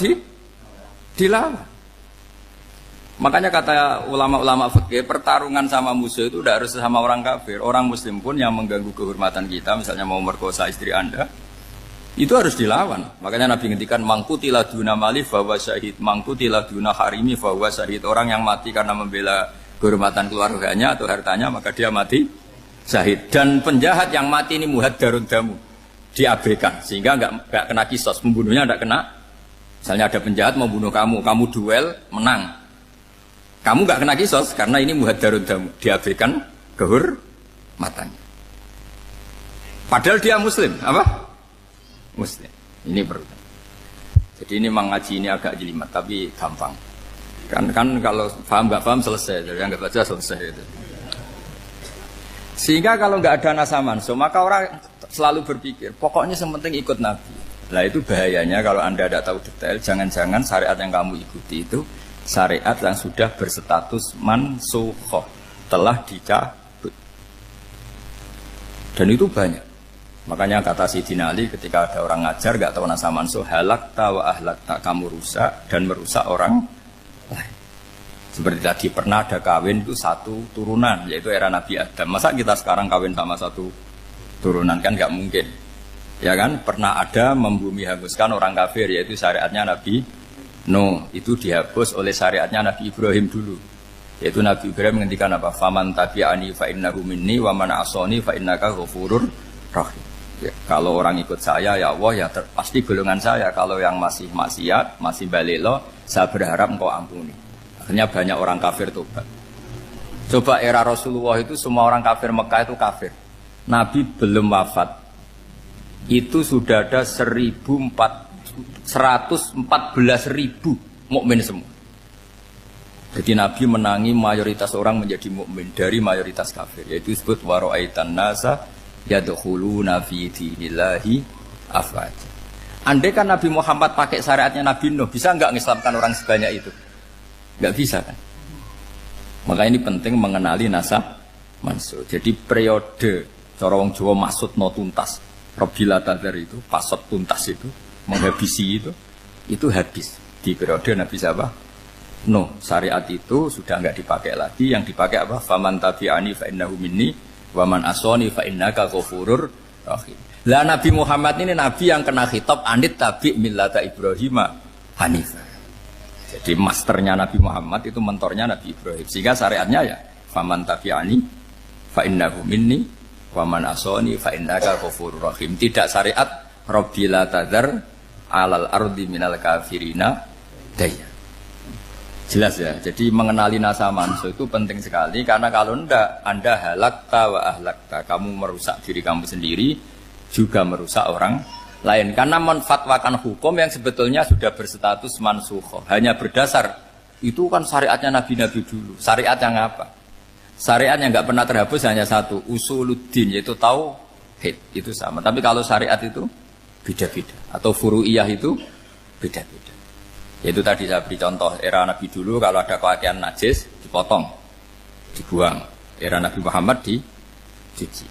dilawan. Makanya kata ulama-ulama fikih, pertarungan sama musuh itu tidak harus sama orang kafir. Orang muslim pun yang mengganggu kehormatan kita, misalnya mau merkosa istri Anda, itu harus dilawan. Makanya Nabi ngendikan mangkutilah duna mali fahuwa syahid, mangkutilah duna harimi fahuwa syahid. Orang yang mati karena membela kehormatan keluarganya atau hartanya, maka dia mati syahid. Dan penjahat yang mati ini muhaddarun damu, diabaikan sehingga enggak kena kisos, pembunuhnya enggak kena. Misalnya ada penjahat mau bunuh kamu duel, menang. Kamu nggak kena kisos karena ini muhaddarun damu, diabaikan kehormatannya. Padahal dia muslim, apa? Muslim. Ini perlu. Jadi ini mengaji ini agak jelimet, tapi gampang. Kan kalau paham nggak paham selesai, jadi yang nggak baca selesai itu. Sehingga kalau nggak ada nasa mansuh, maka orang selalu berpikir, pokoknya yang penting ikut Nabi. Lah itu bahayanya kalau Anda tidak tahu detail, jangan-jangan syariat yang kamu ikuti itu syariat yang sudah berstatus mansukhoh, telah dicabut. Dan itu banyak. Makanya kata Sayyidina Ali ketika ada orang ngajar gak tahu nasa mansuh, halakta wa ahlakta, kamu rusak dan merusak orang lain. Seperti tadi pernah ada kawin itu satu turunan, yaitu era Nabi Adam. Masa kita sekarang kawin sama satu turunan, kan nggak mungkin. Ya kan, pernah ada membumi hanguskan orang kafir, yaitu syariatnya Nabi Nuh. Itu dihapus oleh syariatnya Nabi Ibrahim dulu. Yaitu Nabi Ibrahim menghentikan apa? Faman tabi'ani fa innahu minni wa man asani fa innaka ghafurur rahim. Ya, kalau orang ikut saya ya Allah ya pasti golongan saya. Kalau yang masih maksiat, masih balelo, saya berharap engkau ampuni. Akhirnya banyak orang kafir tobat. Coba era Rasulullah itu semua orang kafir Mekah itu kafir. Nabi belum wafat. Itu sudah ada 114.000 mukmin semua. Jadi Nabi menangi mayoritas orang menjadi mukmin dari mayoritas kafir. Yaitu disebut wara'aitan nasa yadkhuluna fi dinillahi afwaja. Andai kan Nabi Muhammad pakai syariatnya Nabi Nuh, bisa enggak mengislamkan orang sebanyak itu? Enggak bisa kan? Maka ini penting mengenali nasab mansur. Jadi periode cara wong Jawa maksud no tuntas. Robila tadar itu, pasot tuntas itu, menghabisi itu habis di periode Nabi siapa? Nuh. Syariat itu sudah enggak dipakai lagi. Yang dipakai apa? Faman tabi'ani fa innahu minni wa man asani fa innaka ghafurur rahim. Lah Nabi Muhammad ini nabi yang kena khitab anit tabi' millata Ibrahim hanifah. Jadi masternya Nabi Muhammad itu mentornya Nabi Ibrahim. Sehingga syariatnya ya faman tabi'ani fa innahu minni wa man asani fa innaka ghafurur rahim. Tidak syariat rabbila tadzar alal ardi minal kafirina daya. Jelas ya. Jadi mengenali nasa mansuh itu penting sekali karena kalau enggak Anda halakta wa ahlakta, kamu merusak diri kamu sendiri juga merusak orang lain karena menfatwakan hukum yang sebetulnya sudah berstatus mansukh hanya berdasar itu kan syariatnya nabi-nabi dulu. Syariat yang apa? Syariat yang enggak pernah terhapus hanya satu, usuluddin, yaitu tauhid, itu sama. Tapi kalau syariat itu beda-beda atau furu'iyah itu beda-beda. Yaitu tadi saya beri contoh era Nabi dulu kalau ada pakaian najis dipotong, dibuang. Era Nabi Muhammad dicuci.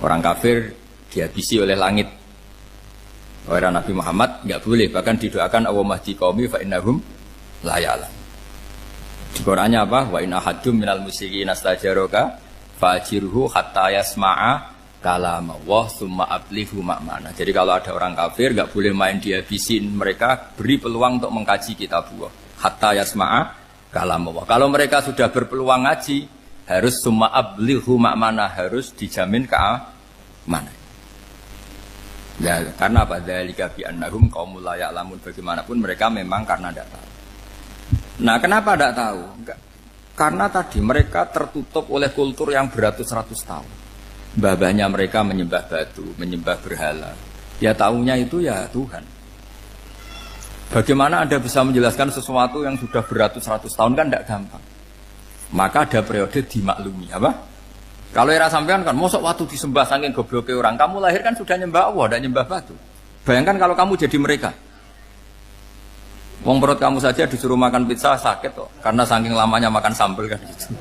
Orang kafir dihabisi oleh langit. Era Nabi Muhammad nggak boleh, bahkan didoakan Allahumma hdi qaumi fa innahum la ya'lamun. Di Qur'annya apa? Wa in ahadum minal musyrikin astajaraka fa'jirhu hatta yasma'a kalam Allah summa ablihu makmana. Jadi kalau ada orang kafir nggak boleh main dihabisin, mereka beri peluang untuk mengkaji kitab Allah hatta yasma'a kalam Allah. Kalau mereka sudah berpeluang ngaji harus summa ablihu makmana, harus dijamin keamanan. Ya karena apa? Dzalika bi annahum qaumul la ya'lamun. Bagaimanapun mereka memang karena tidak tahu. Nah kenapa tidak tahu? Enggak. Karena tadi mereka tertutup oleh kultur yang beratus-ratus tahun. Mbah-mbahnya mereka menyembah batu, menyembah berhala. Ya tahunya itu ya Tuhan. Bagaimana Anda bisa menjelaskan sesuatu yang sudah beratus-ratus tahun kan tidak gampang. Maka ada periode dimaklumi, apa? Kalau era sampean kan, mosok waktu disembah saking gobloknya orang, kamu lahir kan sudah nyembah Allah, tidak nyembah batu. Bayangkan kalau kamu jadi mereka. Wong perut kamu saja disuruh makan pizza sakit kok, karena saking lamanya makan sambal kan gitu.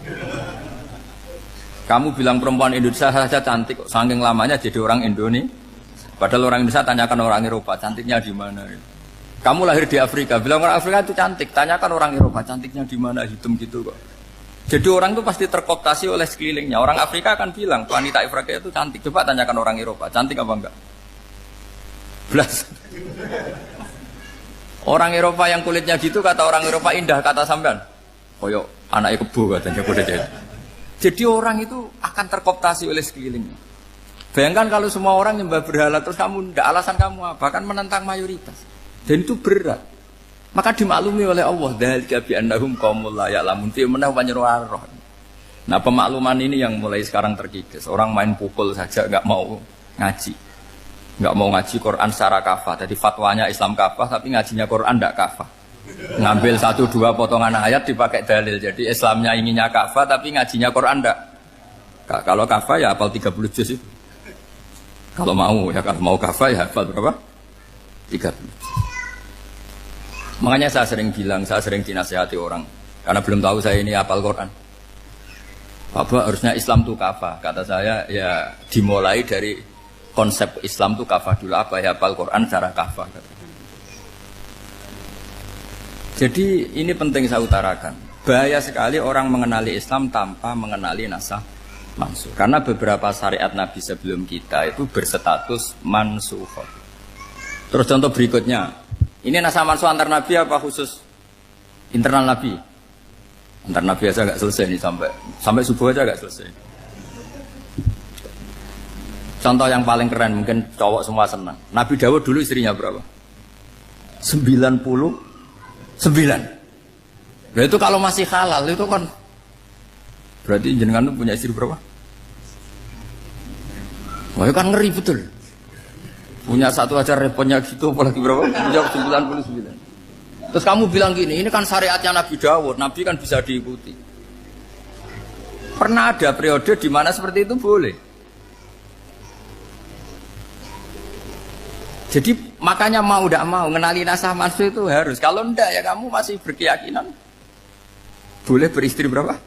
Kamu bilang perempuan Indonesia saja cantik kok, saking lamanya jadi orang Indonesia. Padahal orang Indonesia tanyakan orang Eropa, cantiknya di mana? Kamu lahir di Afrika, bilang orang Afrika itu cantik, tanyakan orang Eropa, cantiknya di mana? Hitam gitu kok. Jadi orang itu pasti terkooptasi oleh sekelilingnya. Orang Afrika akan bilang wanita Afrika itu cantik. Coba tanyakan orang Eropa, cantik apa enggak? Belas. Orang Eropa yang kulitnya gitu kata orang Eropa indah, kata sampean. Koyok anaknya kebo katanya kuda jadi. Jadi orang itu akan terkooptasi oleh sekelilingnya. Bayangkan kalau semua orang nyembah berhala terus kamu tidak, alasan kamu apa? Kan menentang mayoritas. Dan itu berat. Maka dimaklumi oleh Allah. Dzalika bi annahum qaumul la ya'lamun fi manah panyeruarah. Nah, pemakluman ini yang mulai sekarang terkikis. Orang main pukul saja enggak mau ngaji. Enggak mau ngaji Quran secara kafah. Jadi fatwanya Islam kafah tapi ngajinya Quran enggak kafah. Ngambil 1-2 potongan ayat dipakai dalil. Jadi Islamnya inginnya kafah tapi ngajinya Quran enggak. Kalau kafah ya hafal 30 juz itu. Kalau mau ya, kalau mau kafah ya hafal berapa? 30. Makanya saya sering bilang, saya sering dinasihati orang karena belum tahu saya ini hafal Quran. Bapak harusnya Islam itu kafah. Kata saya ya dimulai dari konsep Islam itu kafah dulu. Apa ya hafal Quran secara kafah. Jadi ini penting saya utarakan. Bahaya sekali orang mengenali Islam tanpa mengenali nasah mansuh. Karena beberapa syariat Nabi sebelum kita itu berstatus mansukhah. Terus contoh berikutnya, ini nasah mansuh antar Nabi apa khusus internal Nabi? Antar Nabi aja agak selesai nih sampai subuh aja agak selesai. Contoh yang paling keren mungkin cowok semua senang. Nabi Dawud dulu istrinya berapa? 99. Nah itu kalau masih halal itu kan berarti jenengan itu punya istri berapa? Wah itu kan ngeri betul. Punya satu aja repotnya gitu apalagi berapa? Punya 99. Terus kamu bilang gini, ini kan syariatnya Nabi Dawud, Nabi kan bisa diikuti. Pernah ada periode di mana seperti itu boleh. Jadi makanya mau tidak mau ngenali nasah mansuh itu harus. Kalau enggak ya kamu masih berkeyakinan boleh beristri berapa?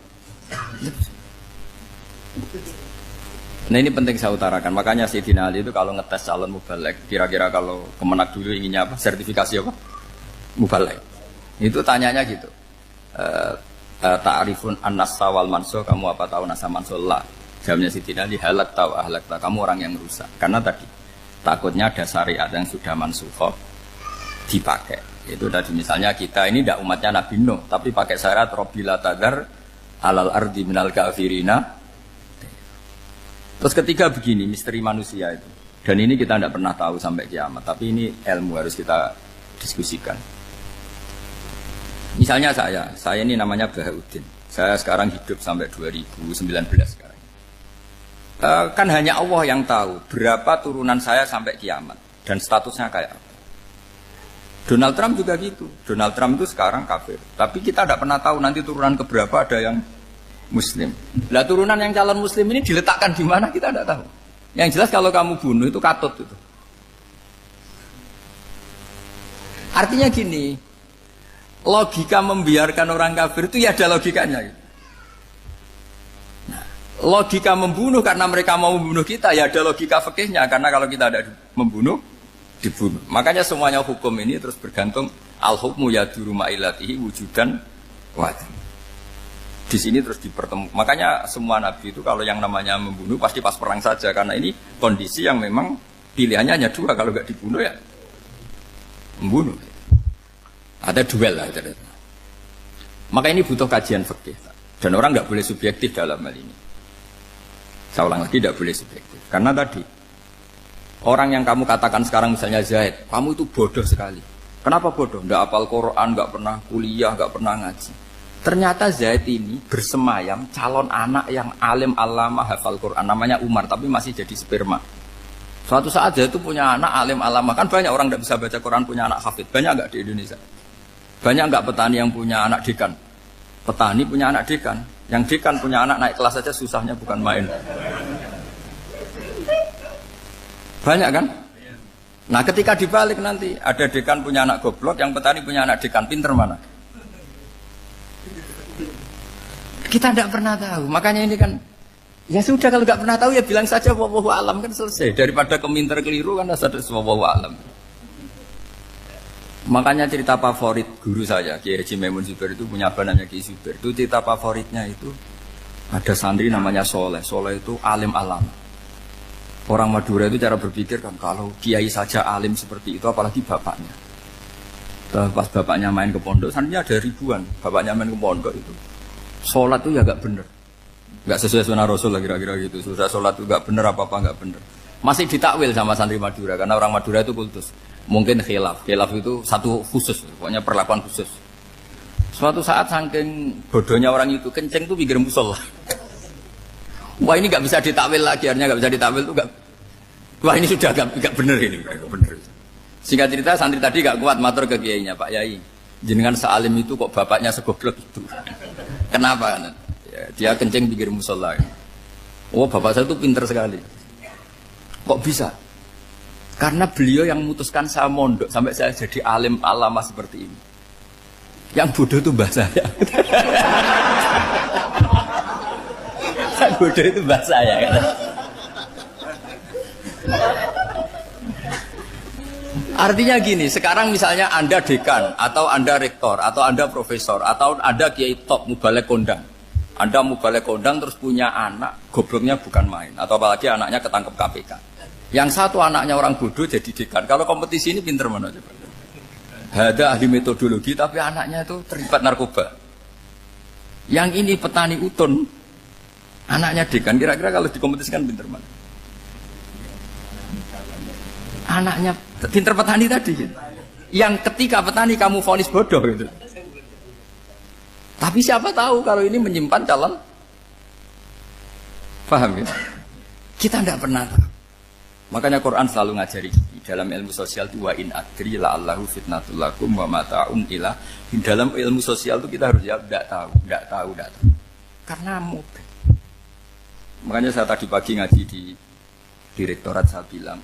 Nah ini penting saya utarakan. Makanya Sayyidina Ali itu kalau ngetes calon mubalek, kira-kira kalau Kemenak dulu inginnya apa? Sertifikasi apa? Mubalek. Itu tanyanya gitu. Ta'rifun an-nasa wal mansuh, kamu apa tahu nasah mansuh? La. Jawabnya Sayyidina Ali, halak tahu ahlak tahu. Kamu orang yang rusak. Karena tadi takutnya ada syariat yang sudah mansukhah dipakai. Itu tadi misalnya kita ini tidak umatnya Nabi Nuh, tapi pakai syarat Robbila tadar alal ardi minal kafirina. Terus ketiga begini, misteri manusia itu. Dan ini kita tidak pernah tahu sampai kiamat, tapi ini ilmu harus kita diskusikan. Misalnya saya ini namanya Bahauddin. Saya sekarang hidup sampai 2019 sekarang. Kan hanya Allah yang tahu berapa turunan saya sampai kiamat dan statusnya kayak apa. Donald Trump juga gitu. Donald Trump itu sekarang kafir, tapi kita tidak pernah tahu nanti turunan keberapa ada yang Muslim. Lah turunan yang calon Muslim ini diletakkan di mana kita tidak tahu. Yang jelas kalau kamu bunuh itu katut itu. Artinya gini, logika membiarkan orang kafir itu ya ada logikanya. Nah, logika membunuh karena mereka mau membunuh kita ya ada logika fikihnya, karena kalau kita ada membunuh dibunuh. Makanya semuanya hukum ini terus bergantung al-hukmu yaduru ma'ilatihi wujudan wajib. Di sini terus dipertemukan. Makanya semua nabi itu kalau yang namanya membunuh pasti pas perang saja, karena ini kondisi yang memang pilihannya hanya dua, kalau nggak dibunuh ya membunuh. Ada duel lah. Maka ini butuh kajian fikih dan orang nggak boleh subjektif dalam hal ini. Saya ulang lagi, tidak boleh subjektif karena tadi orang yang kamu katakan sekarang misalnya Zaid, kamu itu bodoh sekali. Kenapa bodoh? Nggak hafal Quran, nggak pernah kuliah, nggak pernah ngaji. Ternyata Zaid ini bersemayam calon anak yang alim alama hafal Quran, namanya Umar, tapi masih jadi sperma. Suatu saat Zaid itu punya anak alim alama, kan banyak orang nggak bisa baca Quran punya anak hafid, banyak nggak di Indonesia? Banyak nggak petani yang punya anak dekan? Petani punya anak dekan, yang dekan punya anak naik kelas saja susahnya bukan main. Banyak kan? Nah ketika dibalik nanti ada dekan punya anak goblok, yang petani punya anak dekan, pinter mana? Kita tidak pernah tahu. Makanya ini kan ya sudah, kalau nggak pernah tahu ya bilang saja wallahu alam, kan selesai. Daripada keminter keliru kan ada wallahu alam. Makanya cerita favorit guru saya Kiai Haji Maimun Zubair itu punya apa namanya Kiai Zubair. Itu cerita favoritnya itu ada santri namanya Soleh. Soleh itu alim alam. Orang Madura itu cara berpikir kan kalau kiai saja alim seperti itu apalagi bapaknya. Pas bapaknya main ke pondok, santrinya ada ribuan. Bapaknya main ke pondok itu sholat itu ya gak bener, gak sesuai sunnah Rasul lah kira-kira gitu. Sudah sholat itu gak bener, apa-apa gak bener. Masih ditakwil sama santri Madura karena orang Madura itu kultus. Mungkin khilaf itu satu khusus, pokoknya perlakuan khusus. Suatu saat saking bodohnya orang itu kenceng tuh pinggir musola. Wah ini nggak bisa ditakwil lagi, akhirnya nggak bisa ditakwil tuh nggak. Wah ini sudah nggak bener ini, nggak bener. Singkat cerita santri tadi nggak kuat matur ke kiainya, Pak Yai, jenengan sealim itu kok bapaknya segoblok itu. Kenapa? Ya, dia kencing pinggir musola. Oh bapak saya tuh pinter sekali. Kok bisa? Karena beliau yang memutuskan saya mondok sampai saya jadi alim alama seperti ini. Yang bodoh itu mbah saya. Yang bodoh itu mbah saya kan. Artinya gini, sekarang misalnya Anda dekan, atau Anda rektor, atau Anda profesor, atau Anda kiai top, mubalek kondang. Anda mubalek kondang terus punya anak, gobloknya bukan main. Atau apalagi anaknya ketangkep KPK. Yang satu anaknya orang bodoh jadi dekan. Kalau kompetisi ini pinter mana coba? Ada ahli metodologi, tapi anaknya itu terlibat narkoba. Yang ini petani utun, anaknya dekan. Kira-kira kalau dikompetisikan pinter mana? Anaknya pinter petani tadi gitu. Yang ketika petani kamu vonis bodoh gitu. Tapi siapa tahu kalau ini menyimpan calon. Paham ya? Kita tidak pernah tahu. Makanya Quran selalu ngajari dalam ilmu sosial itu wa in adri la allahu fitnatul lakum wa mata'un ila. Dalam ilmu sosial itu kita harus jawab tidak tahu. Karena mudah. Makanya saya tadi pagi ngaji di direktorat saya bilang,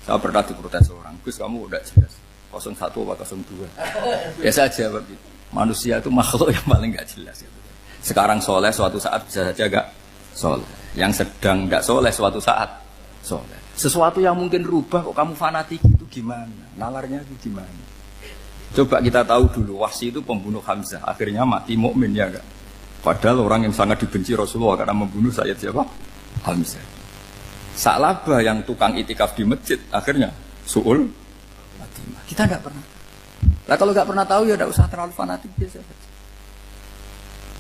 saya pernah diprotes orang, Gus kamu udah jelas 01 atau 02. Ya saya jawab gitu. Manusia itu makhluk yang paling gak jelas gitu. Sekarang soleh suatu saat bisa saja gak soleh. Yang sedang gak soleh suatu saat soleh. Sesuatu yang mungkin rubah kok kamu fanatik itu gimana? Nalarnya itu gimana? Coba kita tahu dulu Wahsy itu pembunuh Hamzah, akhirnya mati mukmin ya enggak? Padahal orang yang sangat dibenci Rasulullah karena membunuh Sayyid siapa? Hamzah. Sa'labah yang tukang itikaf di masjid akhirnya su'ul Fatimah. Kita enggak pernah. Lah kalau enggak pernah tahu ya enggak usah terlalu fanatik biasa saja.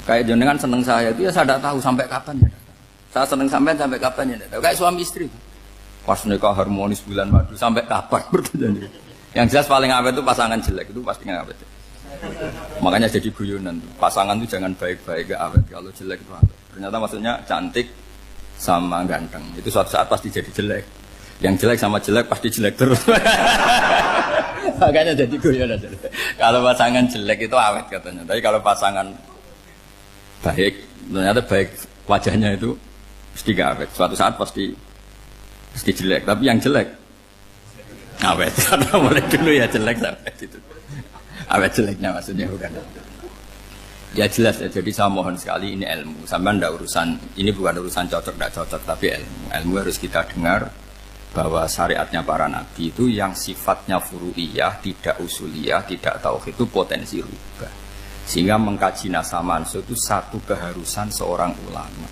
Kayak jenengan seneng saya itu ya saya enggak tahu sampai kapan ya. Saya seneng sampean sampai kapan ya enggak tahu. Kayak suami istri. Pas nikah harmonis bulan madu sampai kapan berjanji. Yang jelas paling awet itu pasangan jelek itu pasti nggak awet. Makanya jadi guyonan. Pasangan itu jangan baik-baik gak awet. Kalau jelek itu awet. Ternyata maksudnya cantik sama ganteng. Itu suatu saat pasti jadi jelek. Yang jelek sama jelek pasti jelek terus. Makanya jadi guyonan. Kalau pasangan jelek itu awet katanya. Tapi kalau pasangan baik, ternyata baik wajahnya itu pasti gak awet. Suatu saat pasti jelek, tapi yang jelek awet, karena mulai dulu ya jelek sampai gitu. Awet jeleknya maksudnya bukan. Ya jelas ya, jadi saya mohon sekali ini ilmu. Sampai ndak urusan, ini bukan urusan cocok ndak cocok, tapi ilmu. Ilmu harus kita dengar bahwa syariatnya para nabi itu yang sifatnya furu'iyah, tidak usuliyah, tidak tauhid itu potensi rubah. Sehingga mengkaji nasah mansukh itu satu keharusan seorang ulama.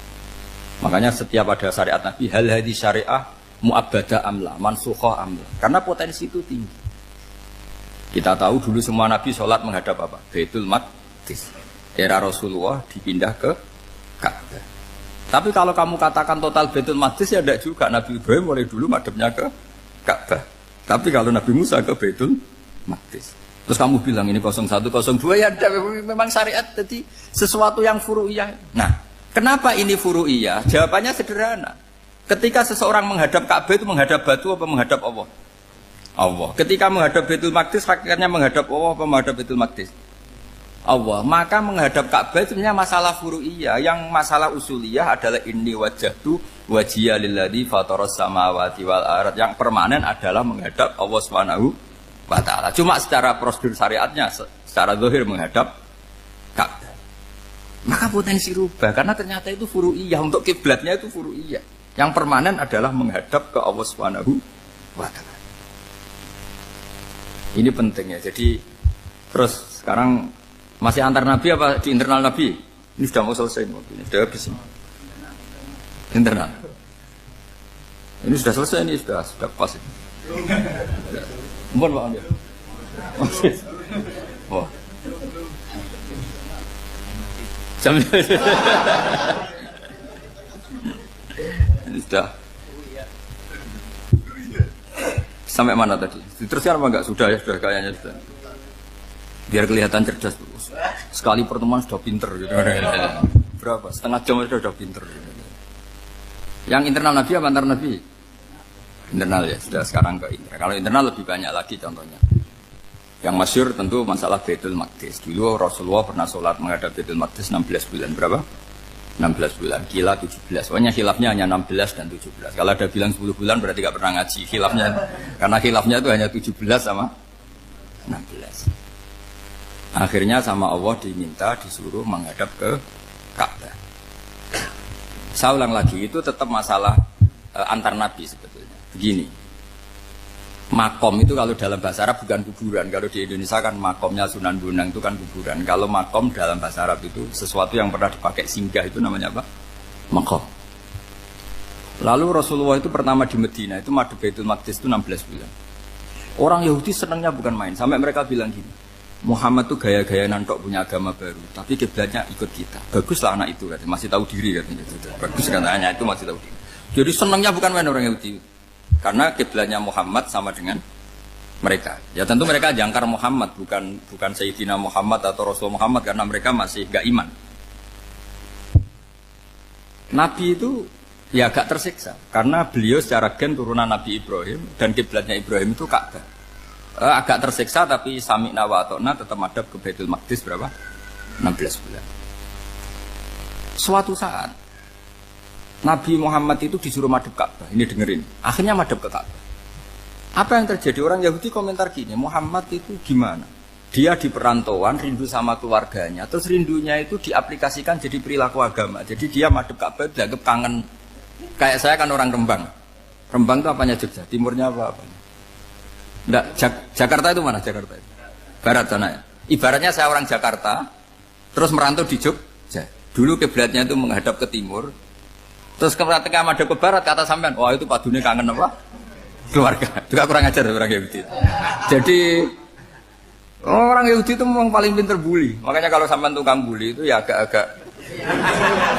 Makanya setiap ada syariat nabi, hal hadis syariah mu'abbadah amla, mansukhoh amla. Karena potensi itu tinggi. Kita tahu dulu semua nabi sholat menghadap apa? Baitul Maqdis. Era Rasulullah dipindah ke Ka'bah. Tapi kalau kamu katakan total Baitul Maqdis ya tidak juga. Nabi Ibrahim mulai dulu madhabnya ke Ka'bah. Tapi kalau Nabi Musa ke Baitul Maqdis. Terus kamu bilang ini 01, 02 ya memang syariat jadi sesuatu yang furu'iyah. Nah, kenapa ini furu'iyah? Jawabannya sederhana. Ketika seseorang menghadap Ka'bah itu menghadap batu apa menghadap Allah? Allah. Ketika menghadap Baitul Maqdis hakikatnya menghadap Allah apa menghadap Baitul Maqdis? Allah. Maka menghadap Ka'bah itu sebenarnya masalah furu'iyah. Yang masalah usuliyah adalah inni wajjahtu wajhiya lilladzi fataras samawati wal ardh. Yang permanen adalah menghadap Allah Subhanahu wa taala. Cuma secara prosedur syariatnya secara zahir menghadap Ka'bah. Maka potensi rubah karena ternyata itu furu'iyah. Untuk kiblatnya itu furu'iyah. Yang permanen adalah menghadap ke Allah Subhanahu wa taala. Ini penting ya. Jadi terus sekarang masih antar nabi apa di internal nabi? Ini sudah mau selesai waktunya, sudah habis ini. Internal. Ini sudah selesai ini sudah pas ini. Mohon Pak Amir. Wah. Jam sudah sampai mana tadi? Diteruskan apa enggak? Sudah ya, sudah kayaknya sudah. Biar kelihatan cerdas. Sekali pertemuan sudah pinter gitu. Berapa? Setengah jam sudah pinter. Yang internal Nabi apa antar Nabi? Internal ya, sudah sekarang ke internal. Kalau internal lebih banyak lagi contohnya. Yang masyhur tentu masalah Baitul Maqdis. Dulu Rasulullah pernah sholat menghadap Baitul Maqdis 16 bulan. Berapa? 16 bulan, kila 17. Pokoknya khilafnya hanya 16 dan 17. Kalau ada bilang 10 bulan berarti gak pernah ngaji khilafnya. Karena khilafnya itu hanya 17 sama 16. Akhirnya sama Allah diminta disuruh menghadap ke Ka'bah. Saya ulang lagi, itu tetap masalah antar nabi sebetulnya. Begini. Makom itu kalau dalam bahasa Arab bukan kuburan. Kalau di Indonesia kan makomnya Sunan Bonang itu kan kuburan. Kalau makom dalam bahasa Arab itu sesuatu yang pernah dipakai singgah, itu namanya apa? Makom. Lalu Rasulullah itu pertama di Medina itu madhep Baitul Maqdis itu 16 bulan. Orang Yahudi senangnya bukan main. Sampai mereka bilang gini, Muhammad tuh gaya-gaya nantok punya agama baru, tapi kiblatnya ikut kita. Baguslah anak itu katanya, masih tahu diri katanya. Bagus katanya itu masih tahu diri. Jadi senangnya bukan main orang Yahudi. Karena kiblatnya Muhammad sama dengan mereka. Ya tentu mereka jangkar Muhammad, bukan Sayyidina Muhammad atau Rasul Muhammad, karena mereka masih gak iman. Nabi itu ya agak tersiksa karena beliau secara gen turunan Nabi Ibrahim dan kiblatnya Ibrahim itu Ka'bah. Agak tersiksa tapi sami'na wa ata'na tetap madhab ke Baitul Maqdis berapa? 16 bulan. Suatu saat Nabi Muhammad itu disuruh madhab Ka'bah. Ini dengerin. Akhirnya madhab ke Ka'bah. Apa yang terjadi? Orang Yahudi komentar gini, Muhammad itu gimana? Dia di perantauan, rindu sama keluarganya. Terus rindunya itu diaplikasikan jadi perilaku agama. Jadi dia madhab Ka'bah dianggap kangen. Kayak saya kan orang Rembang. Rembang itu apanya Jogja? Timurnya apa? Enggak, Jakarta itu mana Jakarta itu? Barat sana ya. Ibaratnya saya orang Jakarta, terus merantau di Jogja. Dulu kiblatnya itu menghadap ke timur. Terus ketika madhab ke barat, kata sampean, wah itu padunya kangen apa? Keluarga. Juga kurang ajar orang Yahudi. Jadi orang Yahudi itu memang paling pinter bully. Makanya kalau sampean tukang bully itu ya agak-agak,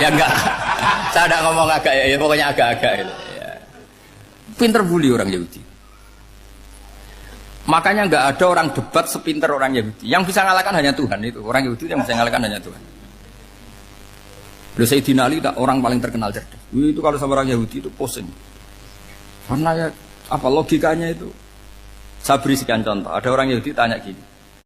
ya enggak. Saya tidak ngomong agak ya, pokoknya agak-agak. Ya. Pinter bully orang Yahudi. Makanya enggak ada orang debat sepinter orang Yahudi. Yang bisa ngalahkan hanya Tuhan itu. Orang Yahudi yang bisa ngalahkan hanya Tuhan. Sayyidina Ali orang paling terkenal cerdas. Itu kalau sama orang Yahudi itu pusing. Karena ya apa logikanya itu? Saya beri sekian contoh. Ada orang Yahudi tanya gini,